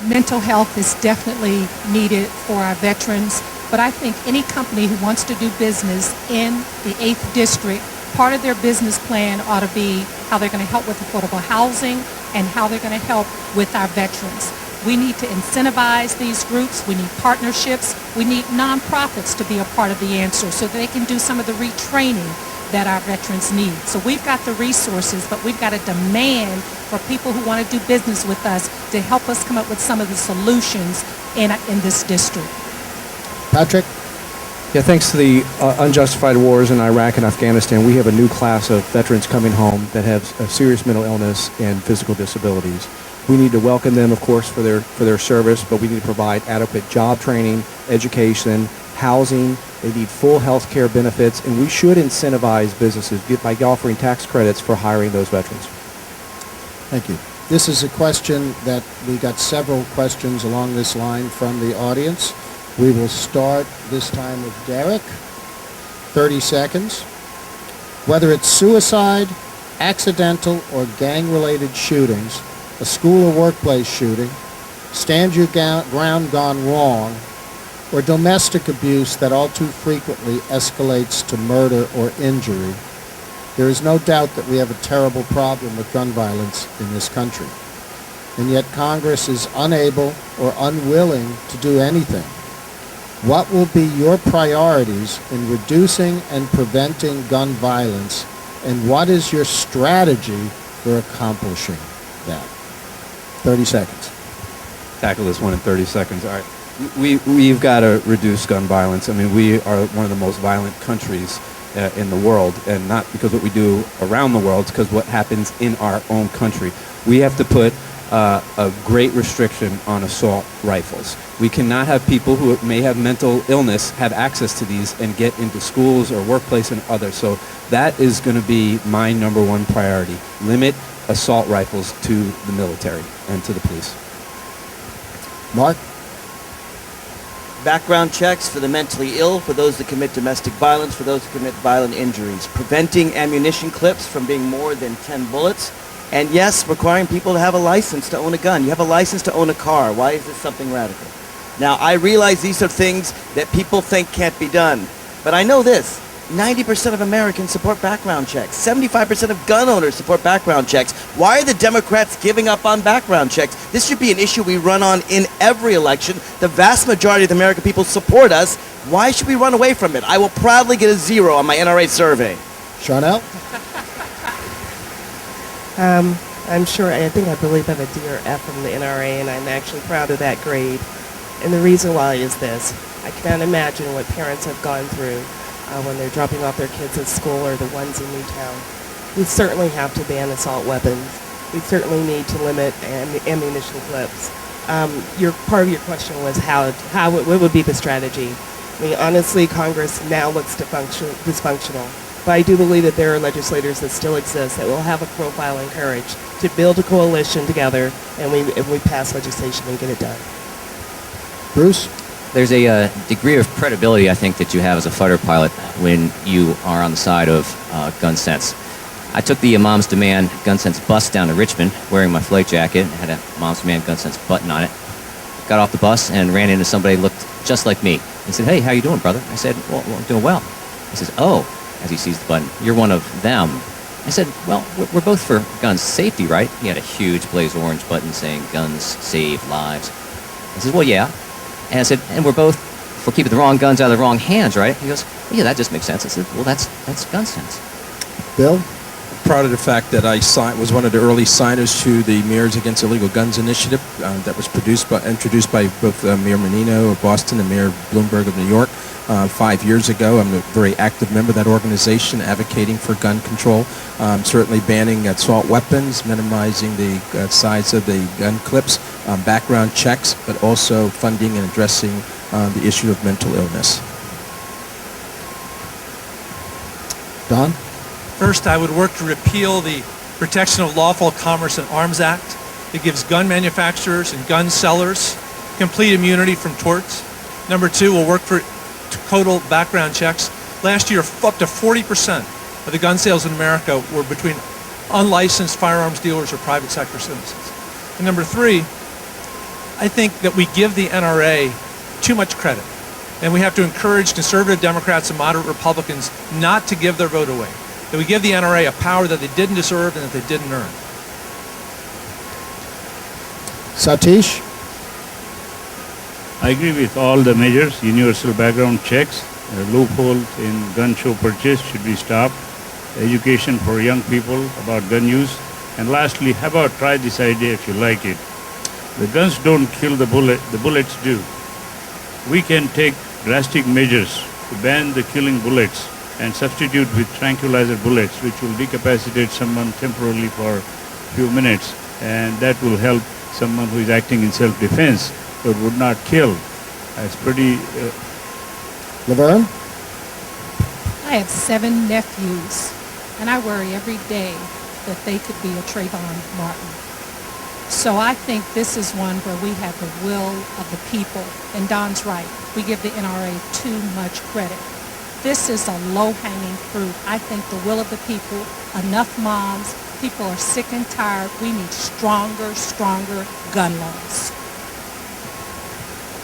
Mental health is definitely needed for our veterans, but I think any company who wants to do business in the 8th District, part of their business plan ought to be how they're going to help with affordable housing and how they're going to help with our veterans. We need to incentivize these groups. We need partnerships. We need nonprofits to be a part of the answer so they can do some of the retraining that our veterans need. So we've got the resources, but we've got a demand for people who want to do business with us to help us come up with some of the solutions in this district. Patrick? Yeah, thanks to the unjustified wars in Iraq and Afghanistan, we have a new class of veterans coming home that have a serious mental illness and physical disabilities. We need to welcome them, of course, for their service, but we need to provide adequate job training, education, housing. They need full health care benefits, and we should incentivize businesses by offering tax credits for hiring those veterans. Thank you. This is a question that we got several questions along this line from the audience. We will start this time with Derek. 30 seconds. Whether it's suicide, accidental, or gang-related shootings, a school or workplace shooting, stand your ground gone wrong, or domestic abuse that all too frequently escalates to murder or injury, there is no doubt that we have a terrible problem with gun violence in this country. And yet Congress is unable or unwilling to do anything. What will be your priorities in reducing and preventing gun violence, and what is your strategy for accomplishing that? 30 seconds. Tackle this one in 30 seconds. All right. We've got to reduce gun violence. I mean, we are one of the most violent countries in the world, and not because what we do around the world, it's because what happens in our own country. We have to put a great restriction on assault rifles. We cannot have people who may have mental illness have access to these and get into schools or workplace and others. So that is going to be my number one priority. Limit assault rifles to the military and to the police. Mark? Background checks for the mentally ill, for those that commit domestic violence, for those that commit violent injuries. Preventing ammunition clips from being more than 10 bullets. And yes, requiring people to have a license to own a gun. You have a license to own a car. Why is this something radical? Now, I realize these are things that people think can't be done. But I know this. 90% of Americans support background checks. 75% of gun owners support background checks. Why are the Democrats giving up on background checks? This should be an issue we run on in every election. The vast majority of the American people support us. Why should we run away from it? I will proudly get a 0 on my NRA survey. Charnelle? I believe I have a D or F from the NRA, and I'm actually proud of that grade. And the reason why is this. I cannot imagine what parents have gone through when they're dropping off their kids at school or the ones in Newtown. We certainly have to ban assault weapons. We certainly need to limit ammunition clips. Part of your question was what would be the strategy? I mean, honestly, Congress now looks dysfunctional. But I do believe that there are legislators that still exist that will have a profile and courage to build a coalition together, and we pass legislation and get it done. Bruce? There's a degree of credibility, I think, that you have as a fighter pilot when you are on the side of gun sense. I took the Moms Demand Gun Sense bus down to Richmond wearing my flight jacket and had a Moms Demand Gun Sense button on it. Got off the bus and ran into somebody who looked just like me. He said, "Hey, how you doing, brother?" I said, well, I'm doing well. He says, "Oh," as he sees the button, "you're one of them." I said, "Well, we're both for gun safety, right?" He had a huge blaze orange button saying, "Guns save lives." I said, "Well, yeah." And I said, "And we're both for keeping the wrong guns out of the wrong hands, right?" He goes, "Well, yeah, that just makes sense." I said, "Well, that's gun sense." Bill? Proud of the fact that I was one of the early signers to the Mayors Against Illegal Guns initiative that was introduced by both Mayor Menino of Boston and Mayor Bloomberg of New York 5 years ago. I'm a very active member of that organization, advocating for gun control, certainly banning assault weapons, minimizing the size of the gun clips, background checks, but also funding and addressing the issue of mental illness. Don? First, I would work to repeal the Protection of Lawful Commerce and Arms Act. It gives gun manufacturers and gun sellers complete immunity from torts. Number two, we'll work for total background checks. Last year, up to 40% of the gun sales in America were between unlicensed firearms dealers or private sector citizens. And number three, I think that we give the NRA too much credit. And we have to encourage conservative Democrats and moderate Republicans not to give their vote away. That we give the NRA a power that they didn't deserve and that they didn't earn. Satish? I agree with all the measures. Universal background checks, loopholes in gun show purchase should be stopped, education for young people about gun use, and lastly, how about try this idea if you like it. The guns don't kill the bullets do. We can take drastic measures to ban the killing bullets and substitute with tranquilizer bullets, which will decapacitate someone temporarily for a few minutes, and that will help someone who is acting in self-defense but would not kill. It's pretty. Lavern? I have 7 nephews, and I worry every day that they could be a Trayvon Martin. So I think this is one where we have the will of the people. And Don's right. We give the NRA too much credit. This is a low-hanging fruit. I think the will of the people, enough moms, people are sick and tired. We need stronger gun laws.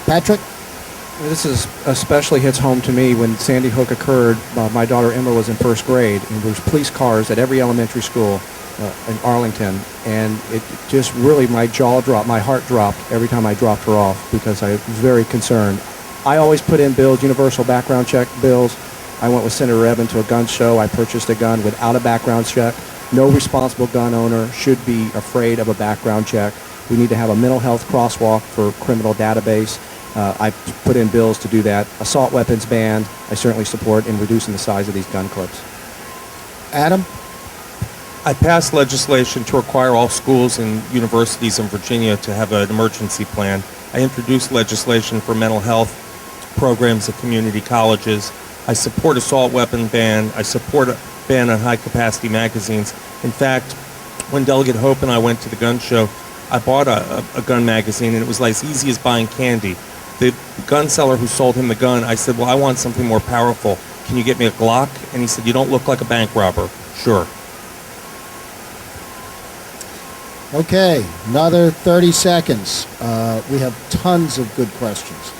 Patrick? This is especially hits home to me when Sandy Hook occurred. My daughter Emma was in first grade, and there was police cars at every elementary school in Arlington, and it just really, my jaw dropped, my heart dropped every time I dropped her off because I was very concerned. I always put in bills, universal background check bills. I went with Senator Ebbin to a gun show. I purchased a gun without a background check. No responsible gun owner should be afraid of a background check. We need to have a mental health crosswalk for criminal database. I put in bills to do that. Assault weapons ban, I certainly support in reducing the size of these gun clips. Adam? I passed legislation to require all schools and universities in Virginia to have an emergency plan. I introduced legislation for mental health programs at community colleges. I support assault weapon ban. I support a ban on high-capacity magazines. In fact, when Delegate Hope and I went to the gun show, I bought a gun magazine, and it was like as easy as buying candy. The gun seller who sold him the gun, I said, well, I want something more powerful. Can you get me a Glock? And he said, you don't look like a bank robber. Sure. Okay, another 30 seconds. We have tons of good questions.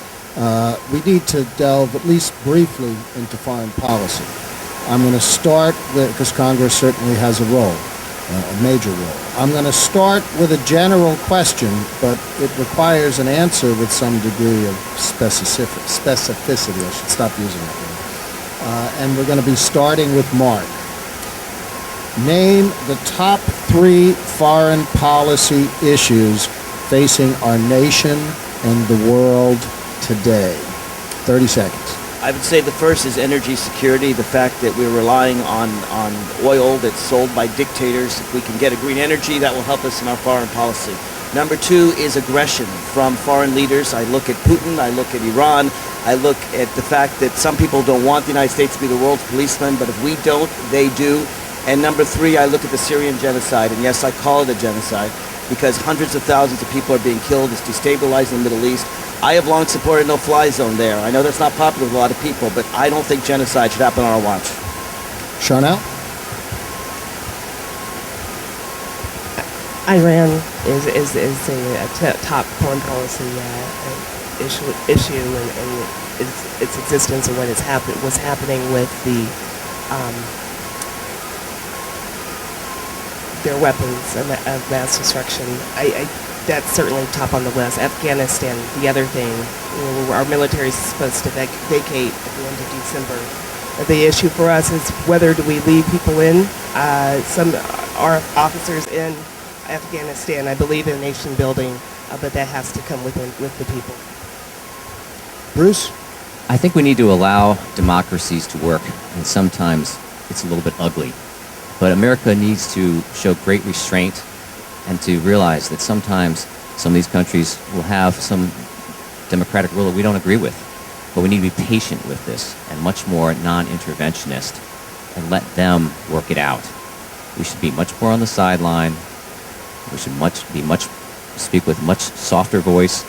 We need to delve at least briefly into foreign policy. I'm going to start with, because Congress certainly has a role, a major role. I'm going to start with a general question, but it requires an answer with some degree of specificity. I should stop using that word. And we're going to be starting with Mark. Name the top 3 foreign policy issues facing our nation and the world today. 30 seconds. I would say the first is energy security, the fact that we're relying on oil that's sold by dictators. If we can get a green energy, that will help us in our foreign policy. Number 2 is aggression from foreign leaders. I look at Putin, I look at Iran, I look at the fact that some people don't want the United States to be the world's policeman, but if we don't, they do. And number 3, I look at the Syrian genocide, and yes, I call it a genocide, because hundreds of thousands of people are being killed. It's destabilizing the Middle East. I have long supported a no-fly zone there. I know that's not popular with a lot of people, but I don't think genocide should happen on our watch. Charniele? Iran is a top foreign policy issue and its existence and what what's happening with their weapons of mass destruction. That's certainly top on the list. Afghanistan, the other thing, our military is supposed to vacate at the end of December. The issue for us is whether do we leave people in. Some our officers in Afghanistan, I believe in nation building, but that has to come with the people. Bruce? I think we need to allow democracies to work, and sometimes it's a little bit ugly. But America needs to show great restraint and to realize that sometimes some of these countries will have some democratic rule that we don't agree with. But we need to be patient with this and much more non-interventionist and let them work it out. We should be much more on the sideline. We should speak with much softer voice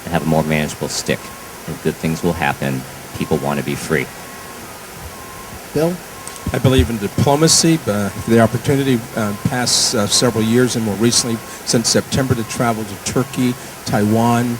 and have a more manageable stick. And good things will happen. People want to be free. Bill? I believe in diplomacy. The opportunity past several years and more recently since September to travel to Turkey, Taiwan,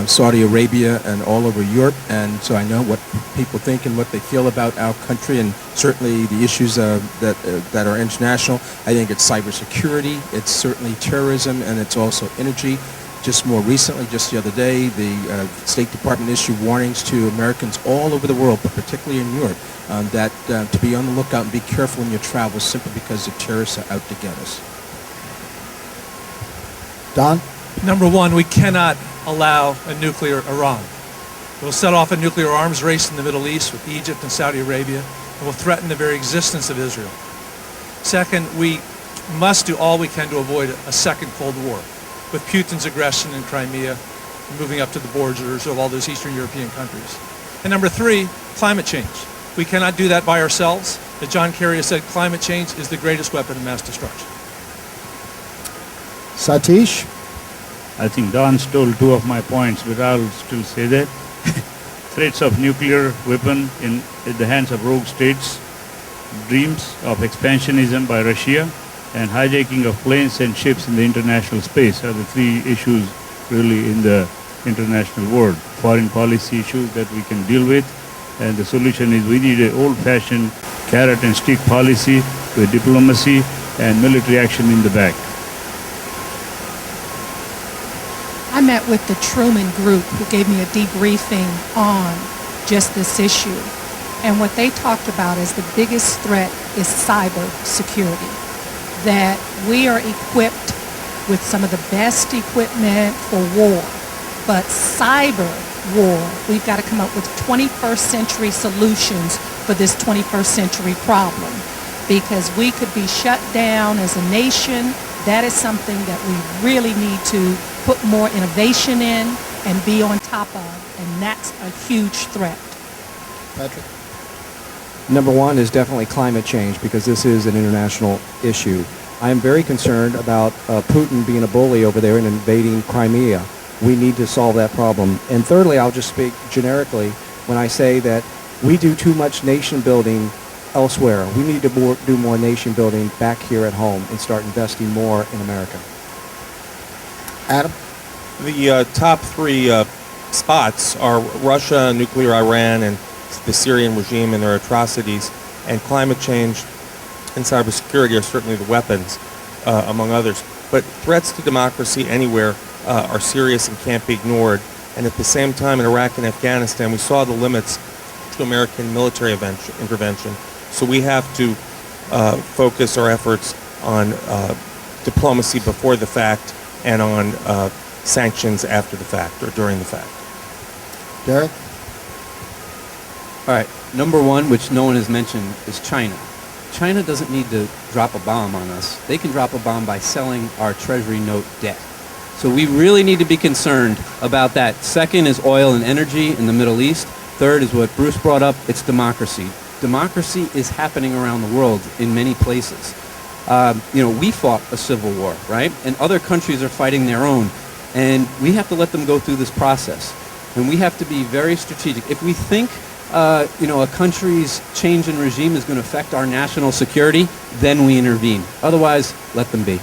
Saudi Arabia, and all over Europe. And so I know what people think and what they feel about our country, and certainly the issues that are international. I think it's cybersecurity, it's certainly terrorism, and it's also energy. Just more recently, just the other day, the State Department issued warnings to Americans all over the world, but particularly in Europe, that to be on the lookout and be careful in your travels simply because the terrorists are out to get us. Don? Number 1, we cannot allow a nuclear Iran. It will set off a nuclear arms race in the Middle East with Egypt and Saudi Arabia, and will threaten the very existence of Israel. Second, we must do all we can to avoid a second Cold War. with Putin's aggression in Crimea, moving up to the borders of all those Eastern European countries. And number three, climate change. We cannot do that by ourselves. As John Kerry has said, climate change is the greatest weapon of mass destruction. Satish? I think Don stole two of my points, but I'll still say that. Threats of nuclear weapon in the hands of rogue states, dreams of expansionism by Russia, and hijacking of planes and ships in the international space are the three issues really in the international world. Foreign policy issues that we can deal with, and the solution is we need an old-fashioned carrot and stick policy with diplomacy and military action in the back. I met with the Truman Group, who gave me a debriefing on just this issue. And what they talked about is the biggest threat is cyber security. That we are equipped with some of the best equipment for war, but cyber war, we've got to come up with 21st century solutions for this 21st century problem. Because we could be shut down as a nation. That is something that we really need to put more innovation in and be on top of, and that's a huge threat. Patrick? Number one is definitely climate change, because this is an international issue. I am very concerned about Putin being a bully over there and invading Crimea. We need to solve that problem. And thirdly, I'll just speak generically when I say that we do too much nation building elsewhere. We need to do more nation building back here at home and start investing more in America. Adam? The top three spots are Russia, nuclear Iran, and the Syrian regime and their atrocities, and climate change and cybersecurity are certainly the weapons, among others. But threats to democracy anywhere are serious and can't be ignored. And at the same time, in Iraq and Afghanistan, we saw the limits to American military intervention. So we have to focus our efforts on diplomacy before the fact and on sanctions after the fact or during the fact. Derek? All right, number one, which no one has mentioned, is China. China doesn't need to drop a bomb on us. They can drop a bomb by selling our Treasury note debt. So we really need to be concerned about that. Second is oil and energy in the Middle East. Third is what Bruce brought up, it's democracy. Democracy is happening around the world in many places. We fought a civil war, right? And other countries are fighting their own. And we have to let them go through this process. And we have to be very strategic. If we think a country's change in regime is going to affect our national security, then we intervene. Otherwise, let them be.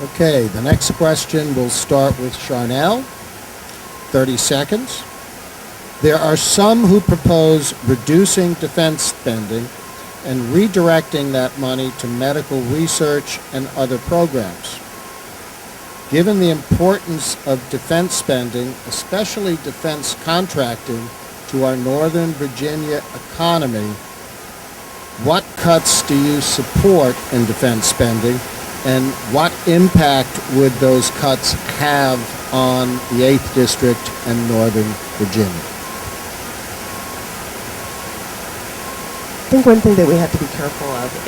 Okay, the next question will start with Charniele. 30 seconds. There are some who propose reducing defense spending and redirecting that money to medical research and other programs. Given the importance of defense spending, especially defense contracting, to our Northern Virginia economy, what cuts do you support in defense spending, and what impact would those cuts have on the 8th District and Northern Virginia? I think one thing that we have to be careful of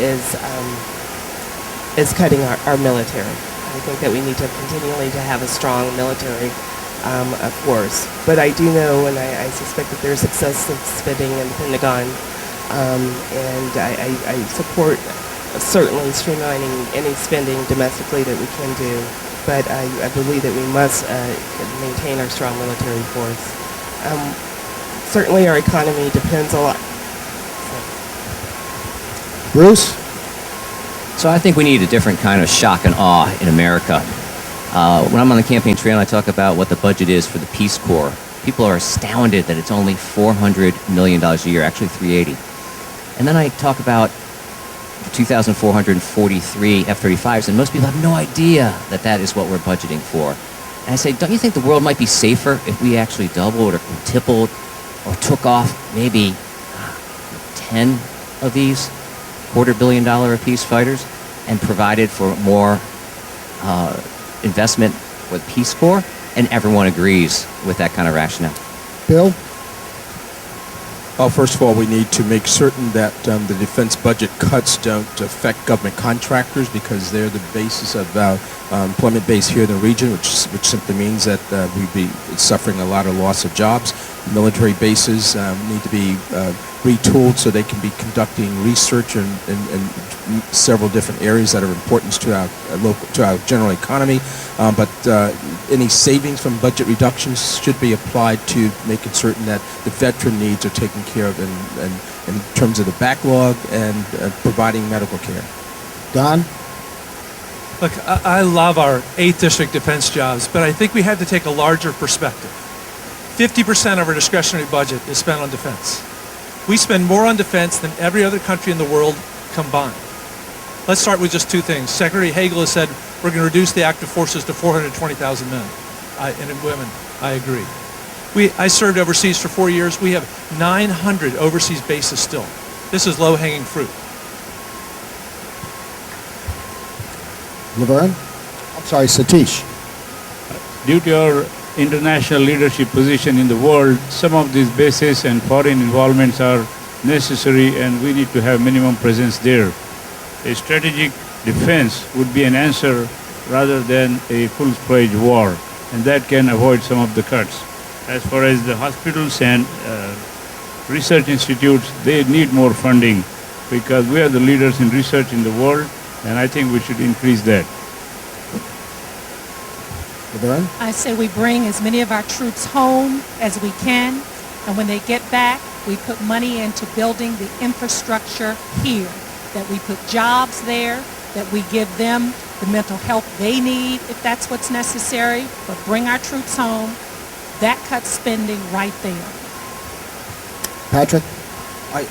is cutting our military. I think that we need to continually to have a strong military force. But I do know, and I suspect that there's excessive spending in the Pentagon, and I support certainly streamlining any spending domestically that we can do. But I believe that we must maintain our strong military force. Certainly our economy depends a lot. Bruce? So I think we need a different kind of shock and awe in America. When I'm on the campaign trail, I talk about what the budget is for the Peace Corps. People are astounded that it's only $400 million a year, actually $380. And then I talk about 2,443 F-35s, and most people have no idea that that is what we're budgeting for. And I say, don't you think the world might be safer if we actually doubled or quintupled or took off maybe 10 of these $250 million apiece fighters and provided for more investment with Peace Corps? And everyone agrees with that kind of rationale. Bill? Well, first of all, we need to make certain that the defense budget cuts don't affect government contractors, because they're the basis of employment base here in the region, which simply means that we'd be suffering a lot of loss of jobs. Military bases need to be retooled so they can be conducting research in several different areas that are important to our general economy. But any savings from budget reductions should be applied to making certain that the veteran needs are taken care of in terms of the backlog and providing medical care. Don? Look, I love our 8th District defense jobs, but I think we have to take a larger perspective. 50% of our discretionary budget is spent on defense. We spend more on defense than every other country in the world combined. Let's start with just two things. Secretary Hagel has said we're going to reduce the active forces to 420,000 men and women. I agree. I served overseas for 4 years. We have 900 overseas bases still. This is low-hanging fruit. Lavern? I'm sorry, Satish. Due to our international leadership position in the world, some of these bases and foreign involvements are necessary, and we need to have minimum presence there. A strategic defense would be an answer rather than a full-fledged war, and that can avoid some of the cuts. As far as the hospitals and research institutes, they need more funding because we are the leaders in research in the world, and I think we should increase that. Lavern? I say we bring as many of our troops home as we can, and when they get back, we put money into building the infrastructure here, that we put jobs there, that we give them the mental health they need if that's what's necessary, but bring our troops home. That cuts spending right there. Patrick?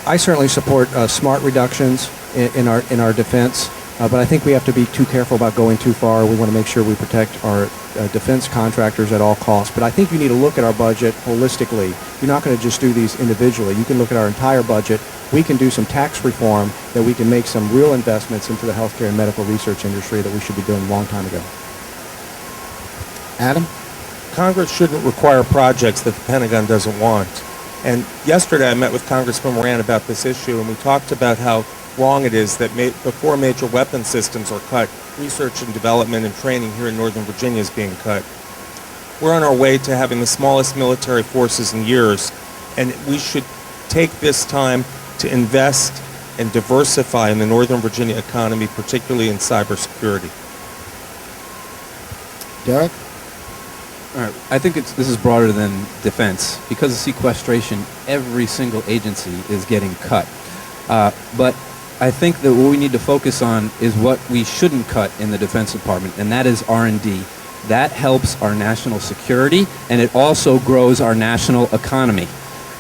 I certainly support smart reductions in our defense, but I think we have to be too careful about going too far. We want to make sure we protect our defense contractors at all costs. But I think you need to look at our budget holistically. You're not going to just do these individually. You can look at our entire budget. We can do some tax reform that we can make some real investments into the healthcare and medical research industry that we should be doing a long time ago. Adam? Congress shouldn't require projects that the Pentagon doesn't want. And yesterday I met with Congressman Moran about this issue, and we talked about how wrong it is that before major weapon systems are cut, research and development and training here in Northern Virginia is being cut. We're on our way to having the smallest military forces in years, and we should take this time to invest and diversify in the Northern Virginia economy, particularly in cybersecurity. Derek? All right. I think this is broader than defense. Because of sequestration, every single agency is getting cut. But I think that what we need to focus on is what we shouldn't cut in the Defense Department, and that is R&D. That helps our national security, and it also grows our national economy.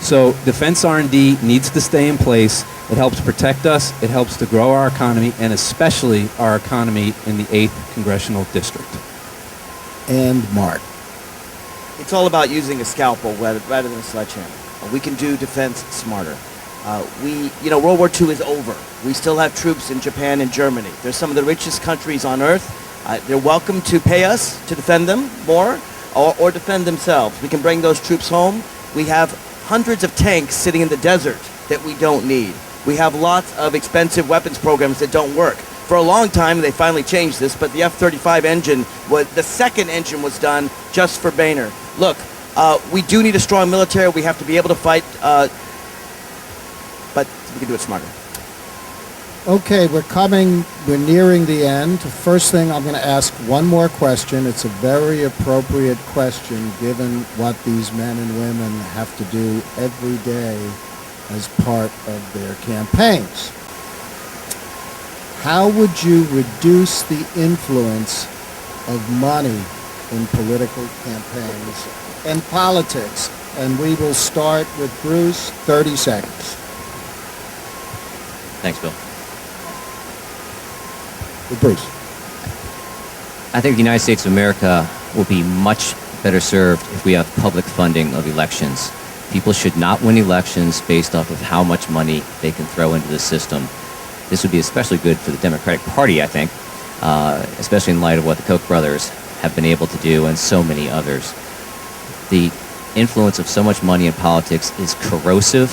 So defense R&D needs to stay in place. It helps protect us, it helps to grow our economy, and especially our economy in the 8th Congressional District. And Mark? It's all about using a scalpel rather than a sledgehammer. We can do defense smarter. World War II is over. We still have troops in Japan and Germany. They're some of the richest countries on earth. They're welcome to pay us to defend them more or defend themselves. We can bring those troops home. We have hundreds of tanks sitting in the desert that we don't need. We have lots of expensive weapons programs that don't work. For a long time, they finally changed this, but the F-35 engine, the second engine was done just for Boehner. Look, we do need a strong military. We have to be able to fight, but we can do it smarter. Okay, we're nearing the end. First thing, I'm going to ask one more question. It's a very appropriate question given what these men and women have to do every day as part of their campaigns. How would you reduce the influence of money in political campaigns and politics? And we will start with Bruce, 30 seconds. Thanks, Bill. With Bruce. I think the United States of America will be much better served if we have public funding of elections. People should not win elections based off of how much money they can throw into the system. This would be especially good for the Democratic Party, I think, especially in light of what the Koch brothers have been able to do and so many others. The influence of so much money in politics is corrosive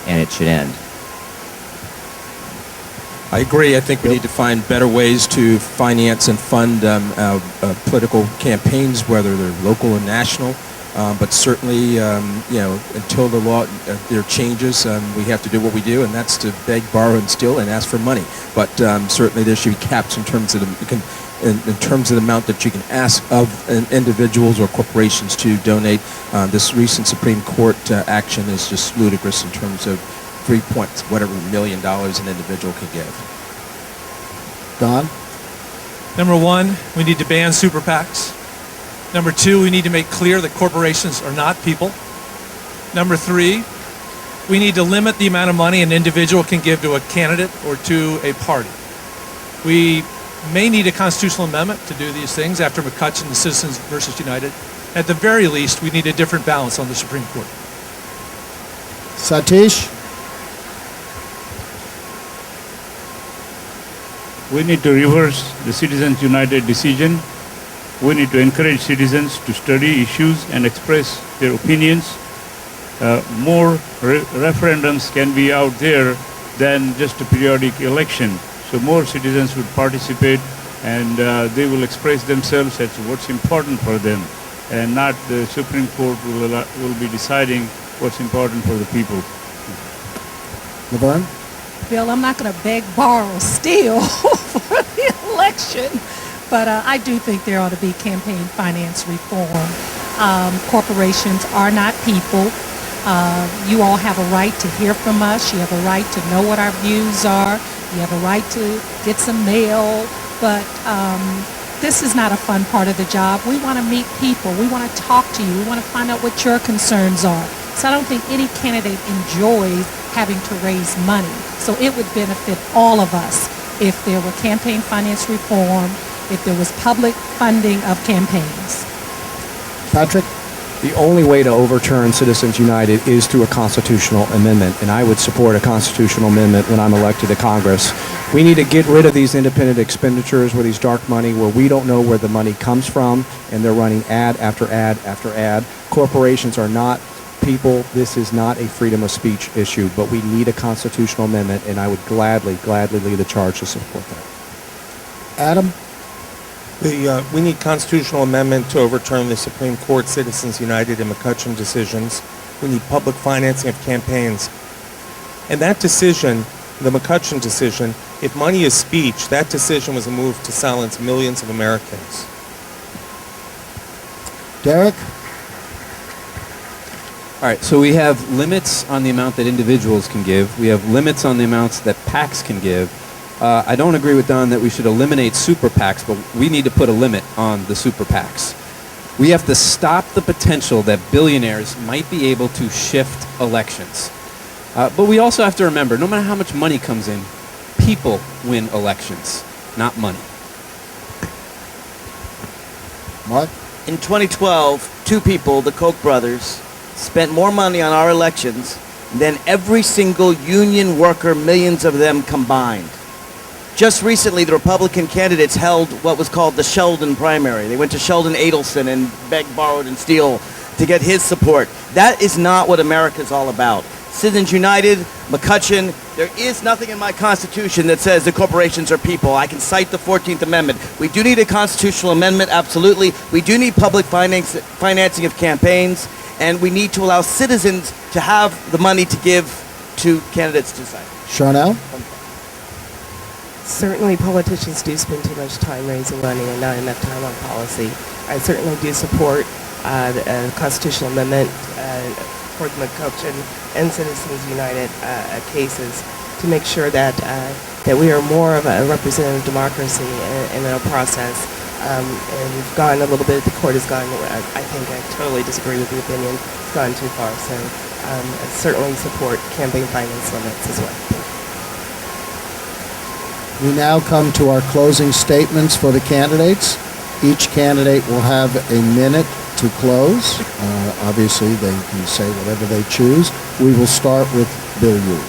and it should end. I agree. I think we need to find better ways to finance and fund political campaigns, whether they're local or national. But certainly, until the law there changes, we have to do what we do, and that's to beg, borrow, and steal, and ask for money. But certainly, there should be caps in terms of the amount that you can ask of individuals or corporations to donate. This recent Supreme Court action is just ludicrous in terms of $3 million an individual can give. Don? Number one, we need to ban super PACs. Number two, we need to make clear that corporations are not people. Number three, we need to limit the amount of money an individual can give to a candidate or to a party. We may need a constitutional amendment to do these things after McCutcheon and Citizens versus United. At the very least, we need a different balance on the Supreme Court. Satish? We need to reverse the Citizens United decision. We need to encourage citizens to study issues and express their opinions. More referendums can be out there than just a periodic election. So more citizens would participate, and they will express themselves as to what's important for them, and not the Supreme Court will be deciding what's important for the people. Lavern? Bill, I'm not going to beg, borrow, steal for the election, but I do think there ought to be campaign finance reform. Corporations are not people. You all have a right to hear from us. You have a right to know what our views are. You have a right to get some mail, but this is not a fun part of the job. We want to meet people. We want to talk to you. We want to find out what your concerns are. So I don't think any candidate enjoys having to raise money. So it would benefit all of us if there were campaign finance reform, if there was public funding of campaigns. Patrick? The only way to overturn Citizens United is through a constitutional amendment, and I would support a constitutional amendment when I'm elected to Congress. We need to get rid of these independent expenditures where these dark money, where we don't know where the money comes from, and they're running ad after ad after ad. Corporations are not people. This is not a freedom of speech issue, but we need a constitutional amendment, and I would gladly lead the charge to support that. Adam? We need constitutional amendment to overturn the Supreme Court Citizens United and McCutcheon decisions. We need public financing of campaigns. And that decision, the McCutcheon decision, if money is speech, that decision was a move to silence millions of Americans. Derek? All right, so we have limits on the amount that individuals can give. We have limits on the amounts that PACs can give. I don't agree with Don that we should eliminate super PACs, but we need to put a limit on the super PACs. We have to stop the potential that billionaires might be able to shift elections. But we also have to remember, no matter how much money comes in, people win elections, not money. Mark? In 2012, two people, the Koch brothers, spent more money on our elections than every single union worker, millions of them combined. Just recently, the Republican candidates held what was called the Sheldon primary. They went to Sheldon Adelson and begged, borrowed, and steal to get his support. That is not what America's all about. Citizens United, McCutcheon, there is nothing in my Constitution that says the corporations are people. I can cite the 14th Amendment. We do need a constitutional amendment, absolutely. We do need public financing of campaigns, and we need to allow citizens to have the money to give to candidates to decide. Charniele? Certainly politicians do spend too much time raising money and not enough time on policy. I certainly do support the constitutional amendment for the McCutcheon and Citizens United cases to make sure that we are more of a representative democracy in our process. And we've gone a little bit, the court has gone, I think I totally disagree with the opinion, it's gone too far. So I certainly support campaign finance limits as well. We now come to our closing statements for the candidates. Each candidate will have a minute to close. Obviously, they can say whatever they choose. We will start with Bill Euille.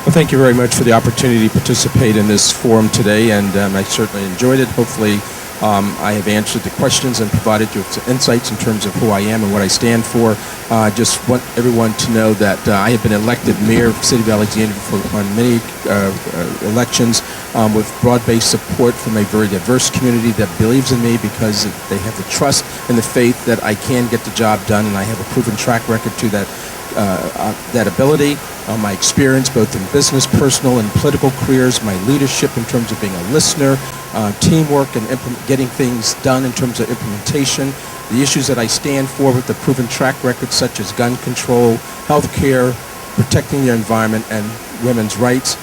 Well, thank you very much for the opportunity to participate in this forum today, and I certainly enjoyed it. Hopefully, I have answered the questions and provided you with some insights in terms of who I am and what I stand for. I just want everyone to know that I have been elected mayor of the city of Alexandria on many elections with broad-based support from a very diverse community that believes in me because they have the trust and the faith that I can get the job done, and I have a proven track record to that ability. My experience both in business, personal, and political careers, my leadership in terms of being a listener, teamwork, and getting things done in terms of implementation, the issues that I stand for with the proven track record such as gun control, health care, protecting the environment, and women's rights.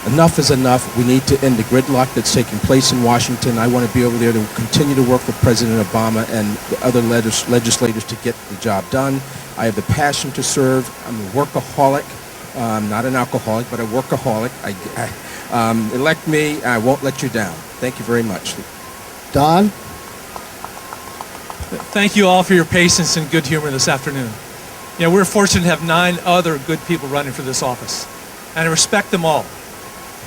Enough is enough. We need to end the gridlock that's taking place in Washington. I want to be over there to continue to work with President Obama and the other legislators to get the job done. I have the passion to serve. I'm a workaholic. Not an alcoholic, but a workaholic. Elect me, I won't let you down. Thank you very much. Don? Thank you all for your patience and good humor this afternoon. You know, we're fortunate to have 9 other good people running for this office, and I respect them all.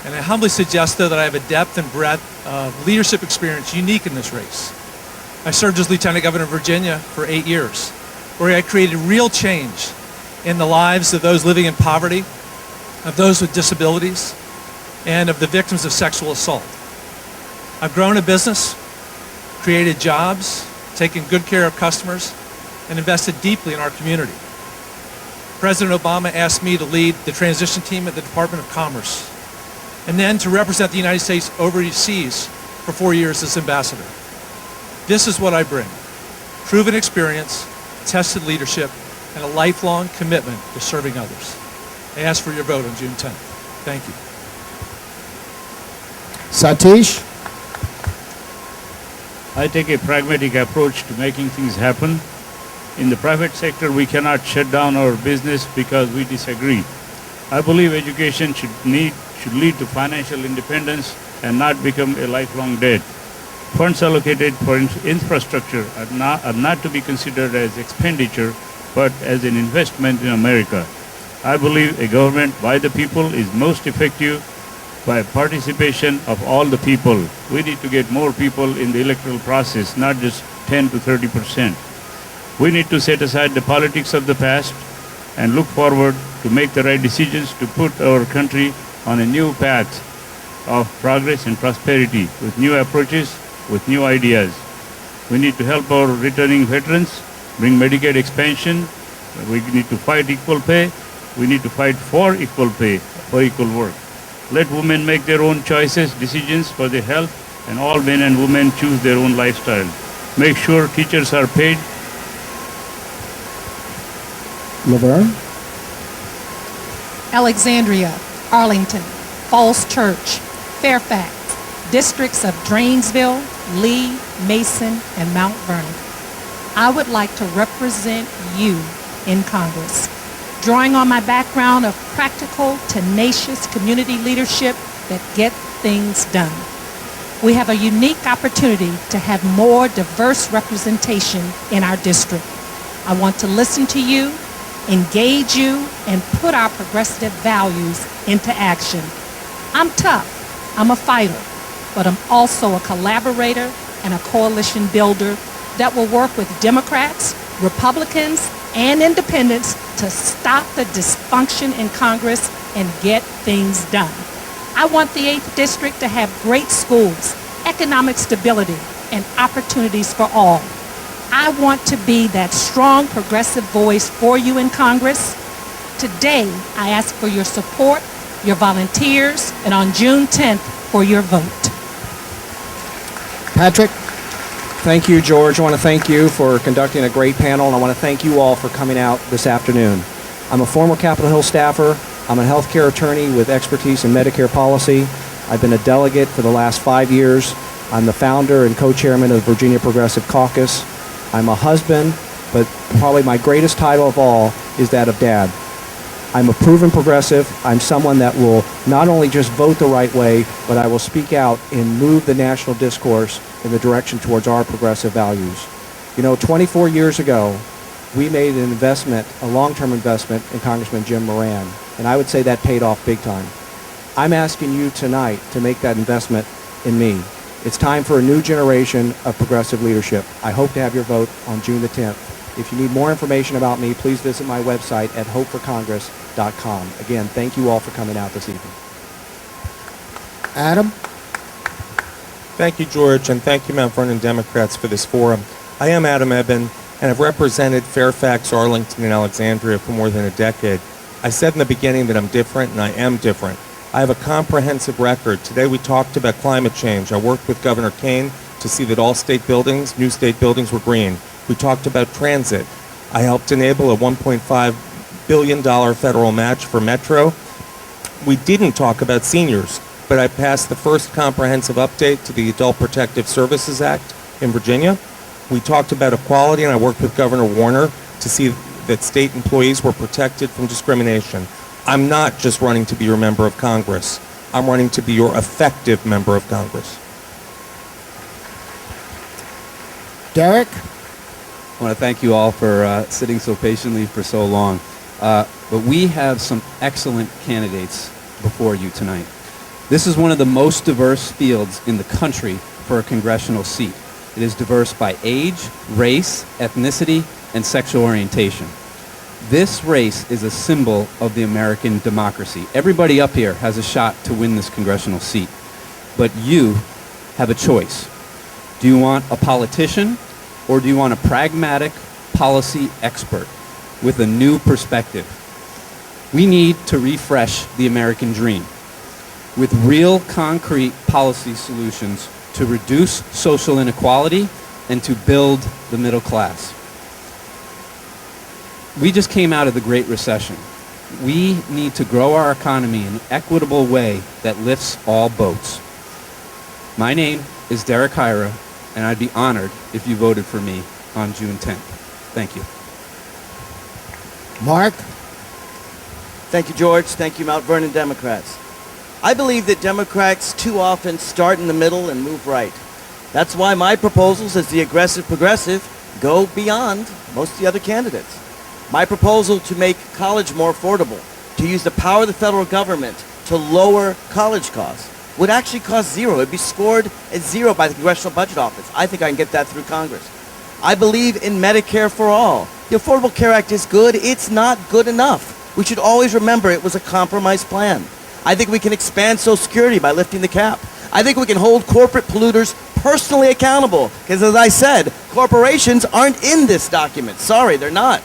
And I humbly suggest, though, that I have a depth and breadth of leadership experience unique in this race. I served as Lieutenant Governor of Virginia for 8 years, where I created real change in the lives of those living in poverty, of those with disabilities, and of the victims of sexual assault. I've grown a business, created jobs, taken good care of customers, and invested deeply in our community. President Obama asked me to lead the transition team at the Department of Commerce, and then to represent the United States overseas for 4 years as ambassador. This is what I bring: proven experience, tested leadership, and a lifelong commitment to serving others. I ask for your vote on June 10th. Thank you. Satish? I take a pragmatic approach to making things happen. In the private sector, we cannot shut down our business because we disagree. I believe education should lead to financial independence and not become a lifelong debt. Funds allocated for infrastructure are not to be considered as expenditure, but as an investment in America. I believe a government by the people is most effective by participation of all the people. We need to get more people in the electoral process, not just 10 to 30%. We need to set aside the politics of the past and look forward to make the right decisions to put our country on a new path of progress and prosperity with new approaches, with new ideas. We need to help our returning veterans, bring Medicaid expansion. We need to fight equal pay. We need to fight for equal pay, for equal work. Let women make their own choices, decisions for their health, and all men and women choose their own lifestyle. Make sure teachers are paid. Lavern? Alexandria, Arlington, Falls Church, Fairfax, districts of Drainsville, Lee, Mason, and Mount Vernon. I would like to represent you in Congress, drawing on my background of practical, tenacious community leadership that get things done. We have a unique opportunity to have more diverse representation in our district. I want to listen to you, engage you, and put our progressive values into action. I'm tough, I'm a fighter, but I'm also a collaborator and a coalition builder that will work with Democrats, Republicans, and independents to stop the dysfunction in Congress and get things done. I want the 8th District to have great schools, economic stability, and opportunities for all. I want to be that strong progressive voice for you in Congress. Today, I ask for your support, your volunteers, and on June 10th for your vote. Patrick? Thank you, George. I want to thank you for conducting a great panel, and I want to thank you all for coming out this afternoon. I'm a former Capitol Hill staffer. I'm a healthcare attorney with expertise in Medicare policy. I've been a delegate for the last 5 years. I'm the founder and co-chairman of the Virginia Progressive Caucus. I'm a husband, but probably my greatest title of all is that of dad. I'm a proven progressive. I'm someone that will not only just vote the right way, but I will speak out and move the national discourse in the direction towards our progressive values. You know, 24 years ago, we made an investment, a long-term investment in Congressman Jim Moran, and I would say that paid off big time. I'm asking you tonight to make that investment in me. It's time for a new generation of progressive leadership. I hope to have your vote on June the 10th. If you need more information about me, please visit my website at hopeforcongress.com. Again, thank you all for coming out this evening. Adam? Thank you, George, and thank you, Mount Vernon Democrats, for this forum. I am Adam Ebbin, and I've represented Fairfax, Arlington, and Alexandria for more than a decade. I said in the beginning that I'm different, and I am different. I have a comprehensive record. Today we talked about climate change. I worked with Governor Kane to see that all new state buildings were green. We talked about transit. I helped enable a $1.5 billion federal match for Metro. We didn't talk about seniors, but I passed the first comprehensive update to the Adult Protective Services Act in Virginia. We talked about equality, and I worked with Governor Warner to see that state employees were protected from discrimination. I'm not just running to be your member of Congress. I'm running to be your effective member of Congress. Derek? I want to thank you all for sitting so patiently for so long. But we have some excellent candidates before you tonight. This is one of the most diverse fields in the country for a congressional seat. It is diverse by age, race, ethnicity, and sexual orientation. This race is a symbol of the American democracy. Everybody up here has a shot to win this congressional seat. But you have a choice. Do you want a politician, or do you want a pragmatic policy expert with a new perspective? We need to refresh the American dream with real concrete policy solutions to reduce social inequality and to build the middle class. We just came out of the Great Recession. We need to grow our economy in an equitable way that lifts all boats. My name is Derek Hyra, and I'd be honored if you voted for me on June 10th. Thank you. Mark? Thank you, George. Thank you, Mount Vernon Democrats. I believe that Democrats too often start in the middle and move right. That's why my proposals as the aggressive progressive go beyond most of the other candidates. My proposal to make college more affordable, to use the power of the federal government to lower college costs, would actually cost zero. It would be scored at zero by the Congressional Budget Office. I think I can get that through Congress. I believe in Medicare for all. The Affordable Care Act is good. It's not good enough. We should always remember it was a compromise plan. I think we can expand Social Security by lifting the cap. I think we can hold corporate polluters personally accountable, because as I said, corporations aren't in this document. Sorry, they're not.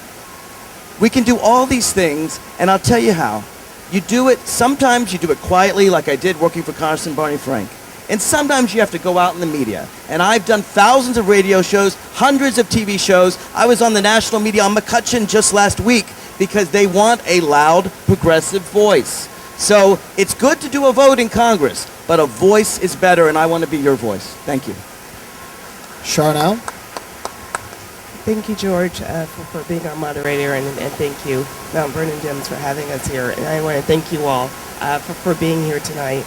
We can do all these things, and I'll tell you how. You do it, sometimes you do it quietly, like I did working for Congressman Barney Frank. And sometimes you have to go out in the media. And I've done thousands of radio shows, hundreds of TV shows. I was on the national media on McCutcheon just last week because they want a loud, progressive voice. So it's good to do a vote in Congress, but a voice is better, and I want to be your voice. Thank you. Charniele? Thank you, George, for being our moderator, and thank you, Mount Vernon Dems, for having us here. And I want to thank you all for being here tonight.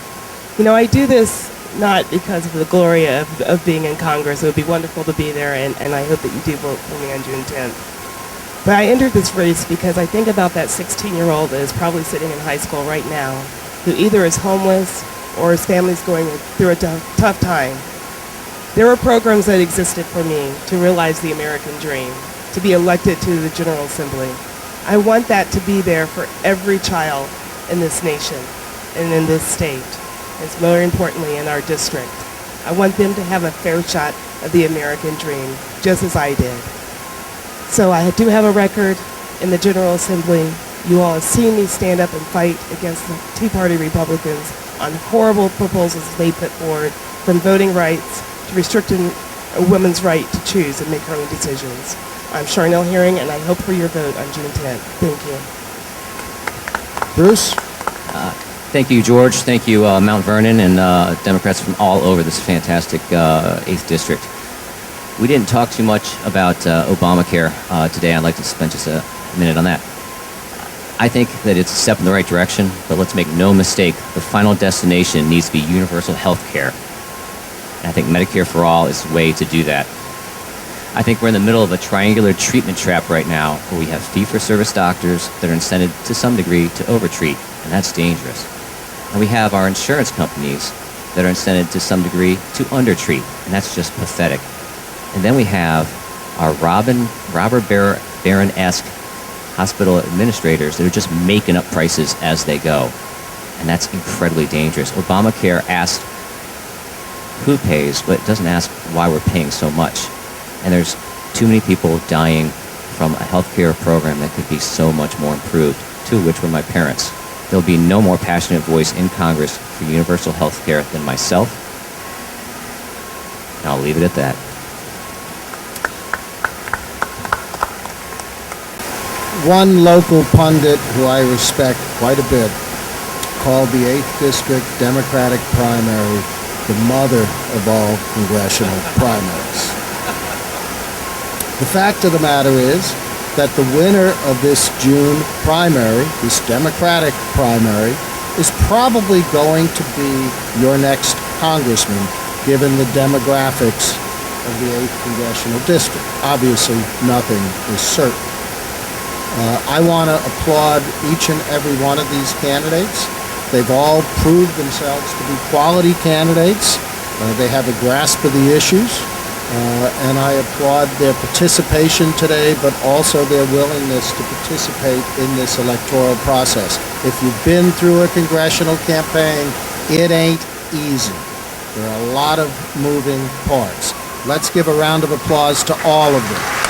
You know, I do this not because of the glory of being in Congress. It would be wonderful to be there, and I hope that you do vote for me on June 10th. But I entered this race because I think about that 16-year-old that is probably sitting in high school right now, who either is homeless or his family's going through a tough time. There were programs that existed for me to realize the American dream, to be elected to the General Assembly. I want that to be there for every child in this nation and in this state, and more importantly in our district. I want them to have a fair shot of the American dream, just as I did. So I do have a record in the General Assembly. You all have seen me stand up and fight against the Tea Party Republicans on horrible proposals they put forward, from voting rights to restricting a woman's right to choose and make her own decisions. I'm Charniele Herring, and I hope for your vote on June 10th. Thank you. Bruce? Thank you, George. Thank you, Mount Vernon and Democrats from all over this fantastic 8th District. We didn't talk too much about Obamacare today. I'd like to spend just a minute on that. I think that it's a step in the right direction, but let's make no mistake, the final destination needs to be universal health care. And I think Medicare for all is the way to do that. I think we're in the middle of a triangular treatment trap right now, where we have fee-for-service doctors that are incented to some degree to overtreat, and that's dangerous. And we have our insurance companies that are incented to some degree to undertreat, and that's just pathetic. And then we have our robber baron-esque hospital administrators that are just making up prices as they go, and that's incredibly dangerous. Obamacare asked who pays, but it doesn't ask why we're paying so much. And there's too many people dying from a healthcare program that could be so much more improved, two of which were my parents. There'll be no more passionate voice in Congress for universal health care than myself. And I'll leave it at that. One local pundit who I respect quite a bit called the 8th District Democratic primary the mother of all congressional primaries. The fact of the matter is that the winner of this June primary, this Democratic primary, is probably going to be your next congressman, given the demographics of the 8th Congressional District. Obviously, nothing is certain. I want to applaud each and every one of these candidates. They've all proved themselves to be quality candidates. They have a grasp of the issues. And I applaud their participation today, but also their willingness to participate in this electoral process. If you've been through a congressional campaign, it ain't easy. There are a lot of moving parts. Let's give a round of applause to all of them.